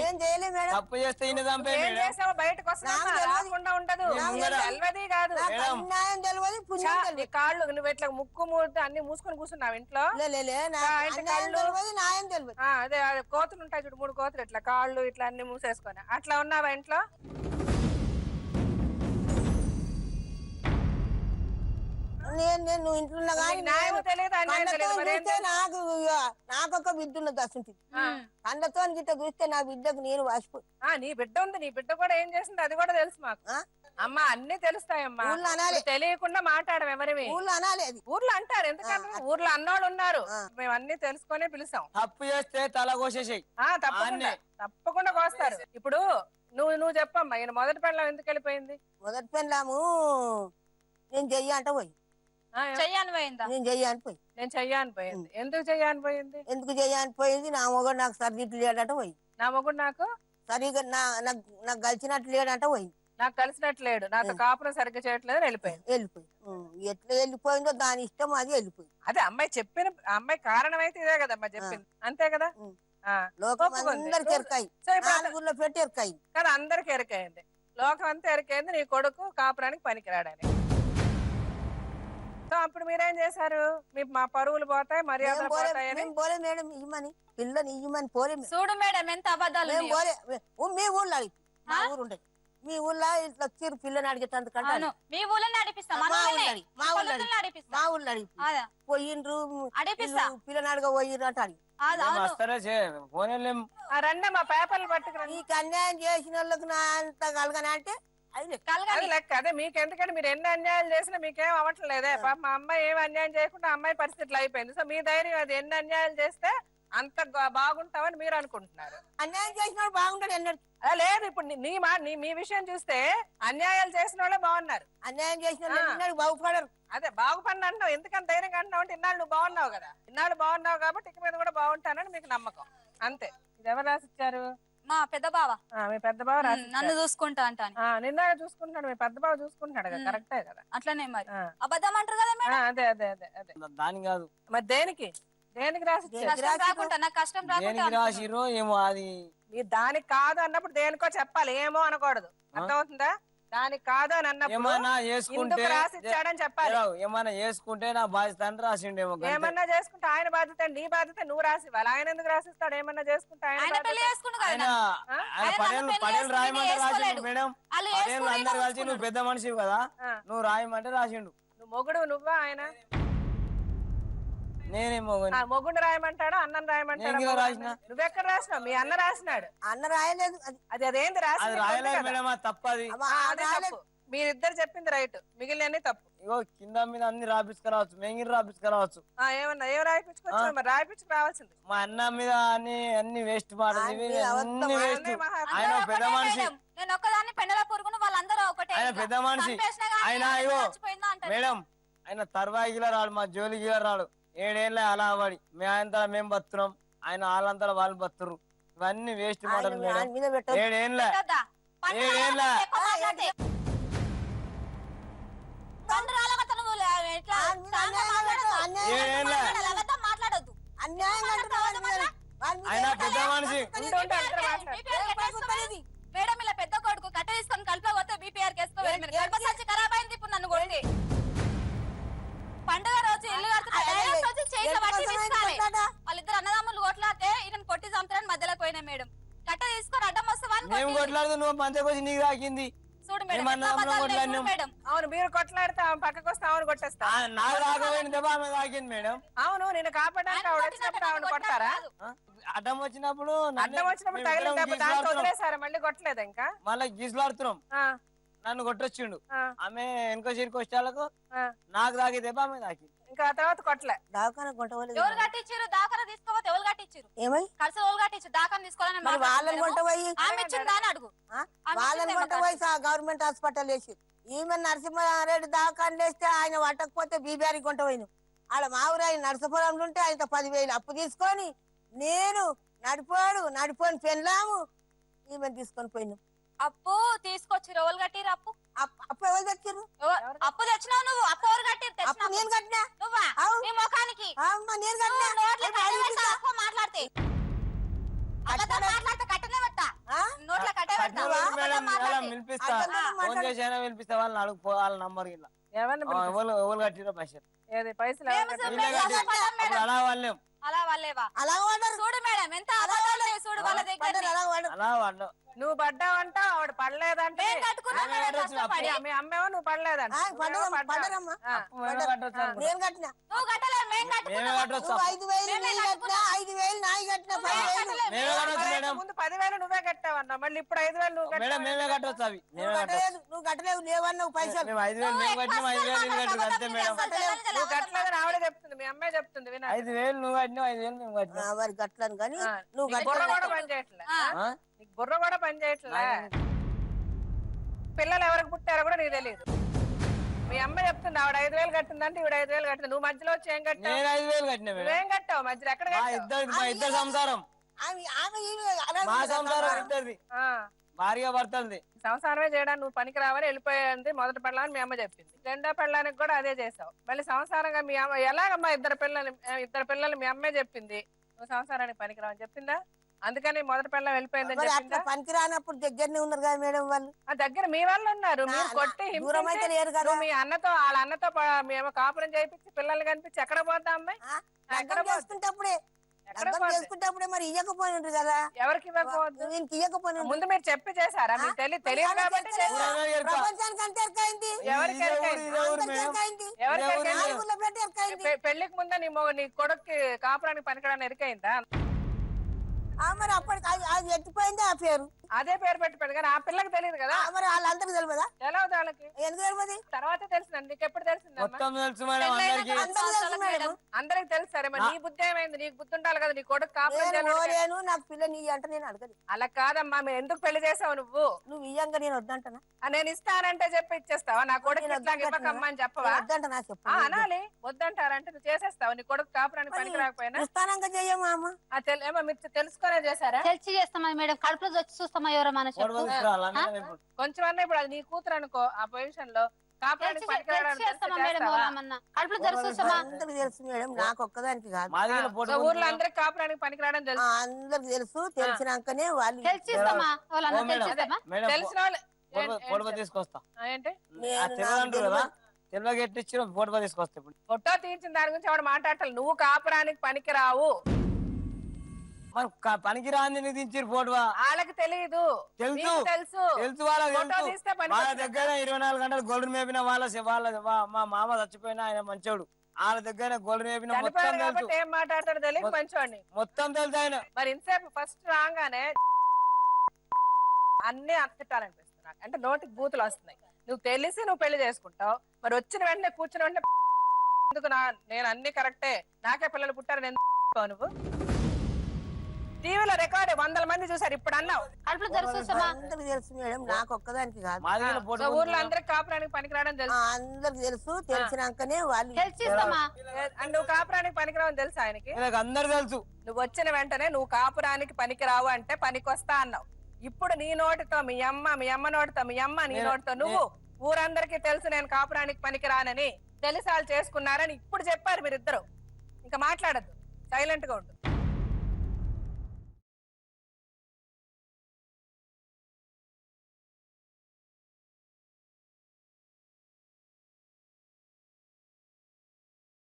Speaker 7: తప్పు చేస్తే ఈయన చంపేయి
Speaker 3: ఏం చేసావు బయటకు వస్తున్నా రాకుండా ఉండదు. తెలియదు కాదు. నీ కాళ్ళు నువ్వు ఇట్లా ముక్కు మూడు అన్ని మూసుకొని కూర్చున్నావు ఇంట్లో. అదే కోతులు ఉంటాయి చూడు, 3 కోతులు ఇట్లా కాళ్ళు ఇట్లా అన్ని మూసేసుకొని అట్లా ఉన్నావా ఇంట్లో?
Speaker 8: నేను ఇంట్లో నాకొక బిడ్డ ఉన్నది అసలు కండతో గిట్ట చూస్తే నా బిడ్డకు నేను వాసిపోయి.
Speaker 3: నీ బిడ్డ ఉంది, నీ బిడ్డ కూడా ఏం చేసింది అది కూడా తెలుసు మాకు. అమ్మా అన్ని తెలుస్తాయమ్మా, తెలియకుండా మాట్లాడడం ఎవరివి.
Speaker 8: ఊళ్ళో అనాలి, అది
Speaker 3: ఊర్లో అంటారు. ఎందుకంటే ఊర్లో అన్నోళ్ళు ఉన్నారు, మేము అన్ని తెలుసుకొని పిలుస్తాం.
Speaker 7: తప్పు చేస్తే తల కోసేసాయి,
Speaker 3: తప్పకుండా కోస్తారు. ఇప్పుడు నువ్వు చెప్పమ్మా, ఈయన మొదటి పెళ్ళాం ఎందుకు వెళ్ళిపోయింది?
Speaker 8: మొదటి పెళ్ళాము నేను చెయ్యంట పోయి
Speaker 6: చెయ్యాని పోయిందా?
Speaker 8: నేను చెయ్యాని పోయి
Speaker 3: నేను చెయ్యాని పోయింది. ఎందుకు చెయ్యాని పోయింది?
Speaker 8: ఎందుకు చెయ్యాని పోయింది? నా మొగడు నాకు సరిగ్గా లేడంట పోయి.
Speaker 3: నా మొగుడు నాకు
Speaker 8: సరిగ్గా నాకు కలిసినట్లు లేడంట పోయి.
Speaker 3: నాకు కలిసినట్లు లేడు, నాతో కాపురం సరిగ్గా చేయట్లేదు వెళ్ళిపోయింది.
Speaker 8: ఎట్లా వెళ్ళిపోయిందో దాని ఇష్టం, అది వెళ్ళిపోయింది.
Speaker 3: అదే అమ్మాయి చెప్పిన అమ్మాయి కారణం అయితే ఇదే కదమ్మా చెప్పింది, అంతే కదా.
Speaker 8: లోకం అందరికి ఎరకాయి, ఊర్లో పెట్టి ఎరకాయి
Speaker 3: కదా, అందరికి ఎరకైంది. లోకం అంతా ఎరకైంది. నీ కొడుకు కాపురానికి పనికిరాడని. సో అప్పుడు మీరేం చేశారు? మా పరువులు పోతాయి, మర్యాదలు పోతాయని
Speaker 8: పోలే మేడం, ఇవ్వమని పిల్లని ఇవ్వమని పోలే.
Speaker 6: చూడు మేడం ఎంత అబద్ధాలు.
Speaker 8: పోలే మీ ఊళ్ళో అడిగి, మా ఊరు ఉంటది, మీ ఊళ్ళో ఇట్లా వచ్చి పిల్లని అడిగేటందుకంటే
Speaker 6: మీ ఊళ్ళో నడిపిస్తాం,
Speaker 8: మా ఊళ్ళో అడిగి పోయిండ్రు, పిల్లని అడగ పోయిండ్రు అంటే అడిగి
Speaker 3: రండి మా పేపర్లు పట్టుకుని.
Speaker 8: నీకు అన్యాయం చేసిన వాళ్ళకి నా అంత కలగనా అంటే
Speaker 3: లెక్క. అదే మీకు ఎందుకంటే మీరు ఎన్ని అన్యాయాలు చేసినా మీకేం అవ్వట్లేదే. మా అమ్మాయి ఏం అన్యాయం చేయకుండా అమ్మాయి పరిస్థితులు అయిపోయింది. సో మీ ధైర్యం అది, ఎన్ని అన్యాయాలు చేస్తే అంత బాగుంటామని మీరు అనుకుంటున్నారు.
Speaker 8: అన్యాయం చేసిన బాగుంటాడు ఎన్నడు
Speaker 3: లేదు. ఇప్పుడు మీ విషయం చూస్తే అన్యాయాలు చేసిన వాళ్ళే బాగున్నారు,
Speaker 8: అన్యాయం చేసిన బాగుపడరు.
Speaker 3: అదే బాగుపడిన అంటున్నావు. ఎందుకని ధైర్యంగా అంటున్నావు అంటే ఇన్నాళ్ళు నువ్వు బాగున్నావు కదా, ఇన్నాళ్ళు బాగున్నావు కాబట్టి ఇక మీద కూడా బాగుంటానని మీకు నమ్మకం, అంతే. ఇది ఎవరు రాసిచ్చారు?
Speaker 6: మా పెద్ద బావ.
Speaker 3: మీ పెద్ద బావ
Speaker 6: నన్ను చూసుకుంటా అంటాను.
Speaker 3: నిన్న చూసుకుంటాడు, మీ పెద్ద బావ చూసుకుంటాడు కదా, కరెక్టే కదా.
Speaker 6: అట్లనే మరి అబద్ధం అంటారు కదా మేడం.
Speaker 3: అదే అదే అదే అదే
Speaker 7: దాని కాదు
Speaker 3: మరి దేనికి
Speaker 6: రాకుండా నాకు కష్టం
Speaker 7: రాసిరో ఏమో. అది
Speaker 3: మీరు దానికి కాదు అన్నప్పుడు దేనికో చెప్పాలి, ఏమో అనకూడదు. అర్థమవుతుందా? దానికి కాదు అని అన్నప్పుడు రాసిచ్చాడని చెప్పాలి.
Speaker 7: ఏమన్నా చేసుకుంటే నా బాధ్యత అని రాసిండేమో.
Speaker 3: ఏమన్నా చేసుకుంటే ఆయన బాధ్యత, నీ బాధ్యత నువ్వు రాసివ్వాలి. ఆయన ఎందుకు రాసిస్తాడు? ఏమన్నా చేసుకుంటే
Speaker 7: పటేల్ రాయమంటే రాసిండు మేడం. పటేల్ అందరు కలిసి నువ్వు పెద్ద మనిషివి కదా, నువ్వు రాయమంటే రాసిండు.
Speaker 3: నువ్వు మొగుడు నువ్వా ఆయన?
Speaker 7: నేనేమో
Speaker 3: మొగుండు రాయమంటాడు, అన్నం రాయమంటాడు.
Speaker 7: నేను రాసిన.
Speaker 3: నువ్వెక్కడ రాసినావు? మీ అన్న రాసినాడు.
Speaker 8: అన్న రాయలేదు
Speaker 3: అదేంది
Speaker 7: అది
Speaker 3: రాసి
Speaker 7: రాయలేదు మేడం, అది తప్పది.
Speaker 3: తప్పు. మీరిద్దరు చెప్పింది రైట్, మిగిలిన తప్పు.
Speaker 7: ఇగో కింద మీద అన్ని రాపించుకురావచ్చు, మేంగిరి రాపించుకురావచ్చు.
Speaker 3: ఏమన్నా ఏం రాయిపించుకోవచ్చు? మరి రాయిపించుకు రావాల్సింది.
Speaker 7: మా అన్న మీద అన్ని వేస్ట్ మాటలు, అన్ని వేస్ట్. ఆయన పెద్ద మనిషి,
Speaker 6: నేను ఒక్కదాన్ని పెండల పురుగును, వాళ్ళందరూ ఒకటే.
Speaker 7: ఆయన పెద్ద మనిషి. ఆయన ఇగో మేడం, ఆయన తర్వాయిగిలా రాడు, మా జోలిగిలా రాడు. 7 ఏళ్ళ అలా పడి మేము బతున్నాం, ఆయన వాళ్ళంతా వాళ్ళు బతురు. ఇవన్నీ వేస్ట్ మాటలు మేడం. 7 ఏళ్ళ
Speaker 6: మాట్లాడద్దు.
Speaker 7: ఆయన పెద్ద మనిషి.
Speaker 6: మేడం ఇలా పెద్ద కొడుకు కట్ట తీసుకొని కలుపులో పోతే బీపీఆర్ కేసుకోవాలి. ఖరాబ్ అయింది ఇప్పుడు నన్ను కొట్టి. పండుగ రోజు ఇల్లు వాళ్ళిద్దరు అన్నదమ్ములు కొట్లాడితే ఈయన కొట్టి చంపుతారని మధ్యలోకి పోయినా మేడం. కట్ట తీసుకొని అడ్డం
Speaker 7: మేము కొట్లాడుతూ నువ్వు మంచి వచ్చి నీకు తాకింది.
Speaker 6: చూడు మేడం.
Speaker 3: అవును, మీరు కొట్లాడితే పక్కకు వస్తే ఆవును కొట్టేస్తా.
Speaker 7: నాకు రాకపోయిన దెబ్బ ఆమె తాకింది మేడం.
Speaker 3: అవును, నేను కాపాడడానికి ఆవిడ వచ్చినప్పుడు ఆవిడ కొడతారా?
Speaker 7: అడ్డం వచ్చినప్పుడు
Speaker 3: తగిలిన దెబ్బ దాంతో వదిలేసారా? మళ్ళీ కొట్టలేదు ఇంకా?
Speaker 7: మళ్ళీ గీసులాడుతున్నాం, నన్ను కొట్టొచ్చిండు. ఆమె వెనుక చిరికి వచ్చేళ్ళకు నాకు తాకి దెబ్బ ఆమె తాకింది.
Speaker 3: ఇంకా ఆ తర్వాత కొట్టలే.
Speaker 8: దావకాన కొట్టవలేదు.
Speaker 6: ఎవరు కట్టించారు? దాకాన తీసుకోపోతే ఎవరు కట్టించారు?
Speaker 8: ఏమై
Speaker 6: కలిసి ఎవరు కట్టించారు? దాకాన తీసుకోవాలని
Speaker 8: వాళ్ళని కొంటపోయి
Speaker 6: ఆమె ఇచ్చిందా అని అడుగు.
Speaker 8: వాళ్ళని కొంటపోయి గవర్నమెంట్ హాస్పిటల్ వేసి ఈమె నరసింహారెడ్డి దావకాన్ని వేస్తే ఆయన పట్టకపోతే బీబీఆర్ కొంటపోయిను. ఆడ మా ఊరు ఆయన నరసపురంలో ఉంటే ఆయన 10,000 అప్పు తీసుకొని నేను నడిపోని పెళ్ళాము ఈమె తీసుకొని పోయినాం.
Speaker 6: అప్పు తీసుకొచ్చిరు. ఎవరు కట్టిరు అప్పు?
Speaker 8: అప్పు ఎవరు తెచ్చారు?
Speaker 6: అప్పు తెచ్చినావు నువ్వు. అప్పు ఎవరు కట్టిరు?
Speaker 8: నేను కట్టినా.
Speaker 6: నువ్వా? నీ ముఖానికి
Speaker 8: నేను కట్టినా.
Speaker 6: మాట్లాడితే కట్టనే పట్టా నోట్ల కట్టే
Speaker 7: పిలిపిస్తా, ఫోన్ చేసి అయినా పిలిపిస్తా. వాళ్ళని అడుగు, వాళ్ళ నంబర్ కింద ఎవరు కట్టిరో పైసలు అలా వాళ్ళేం
Speaker 6: అలా వాళ్ళేవా?
Speaker 8: అలా
Speaker 6: చూడు మేడం ఎంత అబద్ధాలు చూడు వాళ్ళ దగ్గర.
Speaker 7: అలా వాళ్ళు
Speaker 3: నువ్వు పడ్డావంట, ఆవిడ పడలేదంటే మీ అమ్మేమో నువ్వు పడలేదంట.
Speaker 8: నేను కట్టినా.
Speaker 6: నువ్వు కట్టలేదు, మేము కట్టుకున్నాం.
Speaker 8: 5,000 నాయి కట్టినా. 10,000
Speaker 3: ముందు 10,000 నువ్వే కట్టావన్నా, మళ్ళీ ఇప్పుడు 5,000 నువ్వు
Speaker 7: కట్టవచ్చు.
Speaker 8: నువ్వు కట్టలేవు, లేవన్నావు పైసలు.
Speaker 3: నువ్వు కట్టలేదని ఆవిడే చెప్తుంది, మీ అమ్మాయి చెప్తుంది.
Speaker 7: 5,000 నువ్వు కట్టినావు, 5,000 మేము కట్టినా.
Speaker 8: మరి కట్టలేను కానీ నువ్వు
Speaker 3: బుర్ర కూడా పని చేయట్లే. నీకు బుర్ర కూడా పని చేయట్లే. పిల్లలు ఎవరికి పుట్టారో కూడా నీకు తెలియదు. మీ అమ్మ చెప్తుంది ఆవిడ 5,000 కట్టిందంటే ఈవిడ 5,000 కట్టింది. నువ్వు మధ్యలో వచ్చి ఏం కట్టావు?
Speaker 7: 5,000 కట్టినా.
Speaker 3: నువ్వేం కట్టావు మధ్యలో? ఎక్కడ
Speaker 7: ఇద్దరు సంసారం, మా సంసారం ఇద్దరిది, భార్య భర్తలది.
Speaker 3: సంసారమే చేయడానికి నువ్వు పనికి రావాలి, వెళ్ళిపోయింది మొదటి పెళ్ళాలని మీ అమ్మ చెప్పింది. రెండో పెళ్ళానికి కూడా అదే చేసావు. మళ్ళీ సంసారంగా మీ అమ్మ ఎలాగమ్మా? ఇద్దరు పిల్లలు మీ అమ్మే చెప్పింది నువ్వు సంసారానికి పనికి రావని చెప్పిందా? అందుకని మొదటి పిల్ల వెళ్ళిపోయిందని చెప్పిందా?
Speaker 8: పనికి రానప్పుడు దగ్గరనే ఉన్నారు కదా మేడం వాళ్ళు.
Speaker 3: ఆ దగ్గర మీ వాళ్ళు ఉన్నారు. మీరు కొట్టి మీ అన్నతో వాళ్ళ అన్నతో మేము కాపురం చేయించి పిల్లల్ని కనిపించి ఎక్కడ పోతా అమ్మాయి?
Speaker 8: చేసుకుంటే మరి ఇవ్వకపోయినట్టు కదా.
Speaker 3: ఎవరికి ఇవ్వకపోవద్దు?
Speaker 8: నేను ఇవ్వకపోయినా ముందు
Speaker 3: మీరు చెప్పి చేశారా? మీకు తెలియదు కాబట్టి
Speaker 8: ప్రపంచానికి అంతే ఎరకైంది.
Speaker 3: పెళ్లికి ముందే నీ కొడుకు కాపురానికి పనికిరాని ఎరికైందా?
Speaker 8: మరి అప్పటికి అది ఎత్తిపోయింది ఆ పేరు.
Speaker 3: అదే పేరు పెట్టిపోయింది కానీ ఆ పిల్లకి తెలియదు కదా.
Speaker 8: మరి వాళ్ళందరికీ తెలియదా?
Speaker 3: తెలియదు వాళ్ళకి.
Speaker 8: ఎందుకు తెలియదు?
Speaker 3: తర్వాత తెలిసిందండి. నీకు ఎప్పుడు తెలిసింది? అందరికి తెలుసు. సరే మరి నీ బుద్ధి ఏమైంది? నీకు బుద్ధి ఉండాలి కదా. నీ కొడుకు కాపురం
Speaker 8: నాకు పిల్ల నీ అంటే నేను అడగదు.
Speaker 3: అలా కాదమ్మా. మీరు ఎందుకు పెళ్లి చేసావు?
Speaker 8: నువ్వు ఇయ్యంగా నేను వద్దంటనా?
Speaker 3: నేను ఇస్తానంటే చెప్పి ఇచ్చేస్తావా? నా కొడుకు ఇవ్వకమ్మా అని చెప్పవా?
Speaker 8: వద్దంటనా చెప్పు.
Speaker 3: అనాలి. వద్దంటారంటే నువ్వు చేసేస్తావు. నీ కొడుకు కాపురానికి పనికి రాకపోయినా
Speaker 8: ఇస్తానంగా చెయ్యమా అమ్మ.
Speaker 3: ఏమో మీరు తెలుసుకునే చేశారా?
Speaker 5: తెలిసి చేస్తామా మేడం? కడుపులో వచ్చి చూస్తామా ఎవరన్నా?
Speaker 3: కొంచెం అన్నా ఇప్పుడు అది నీ కూతురు అనుకో, ఆ పొజిషన్ లో కాపురానికి
Speaker 8: నాకు ఒక్కదానికి కాదు,
Speaker 3: ఊర్లో అందరికి కాపురానికి పనికిరావడం తెలుసు.
Speaker 8: అందరికి తెలుసు. తెలిసినాకనే వాళ్ళు
Speaker 3: తెలిసిన వాళ్ళు
Speaker 7: తీసుకొస్తా.
Speaker 3: ఏంటి
Speaker 7: ఫోటో తీసుకొస్తా. ఇప్పుడు
Speaker 3: ఫోటో తీయించిన దాని గురించి ఎవరు మాట్లాడాలి? నువ్వు కాపురానికి పనికిరావు.
Speaker 7: పనికి రాని దించారు ఫోటో.
Speaker 3: వాళ్ళకి తెలియదు.
Speaker 7: తెలుసు వాళ్ళ దగ్గర 24 గంటలు గొడ్డు మేపిన వాళ్ళ మా మామ చచ్చిపోయినా ఆయన మంచోడు. వాళ్ళ దగ్గర గోల్డ్ రేపిన మొత్తం
Speaker 3: చనిపోయారు
Speaker 7: తెలుసు
Speaker 3: కాబట్టి ఏం మాట్లాడతాడు తెలియదు మంచోడిని.
Speaker 7: మొత్తం తెలుసు ఆయన.
Speaker 3: మరి ఇంతసేపు ఫస్ట్ రాగానే అన్ని అత్తిట్టాలనిపిస్తుంది నాకు. అంటే నోటికి బూతులు వస్తున్నాయి. నువ్వు తెలిసి నువ్వు పెళ్లి చేసుకుంటావు, మరి వచ్చిన వెంటనే కూర్చుని వెంటనే ఎందుకు నేను అన్ని కరెక్టే, నాకే పిల్లలు పుట్టారు, నేను నువ్వు టీవీలో రికార్డు 100 మంది చూసారు. ఇప్పుడు అన్నావు
Speaker 5: కడుపులో తెలుసు
Speaker 8: అందరికి తెలుసు మేడం, నాకు ఒక్కదానికి కాదు.
Speaker 3: ఊర్లో అందరికి కాపురానికి పనికిరావడం తెలుసు.
Speaker 8: అందరికి తెలుసు. తెలిసినాకనే వాళ్ళు
Speaker 3: నువ్వు కాపురానికి పనికిరావని తెలుసు ఆయనకి.
Speaker 7: అందరు తెలుసు.
Speaker 3: నువ్వు వచ్చిన వెంటనే నువ్వు కాపురానికి పనికిరావు అంటే పనికొస్తా అన్నావు. ఇప్పుడు నీ నోటితో మీ అమ్మ నోటితో మీ అమ్మ, నీ నోటితో నువ్వు ఊరందరికీ తెలుసు నేను కాపురానికి పనికిరానని, తెలిసి వాళ్ళు చేసుకున్నారని ఇప్పుడు చెప్పారు మీరిద్దరు. ఇంకా మాట్లాడద్దు, సైలెంట్ గా ఉండు.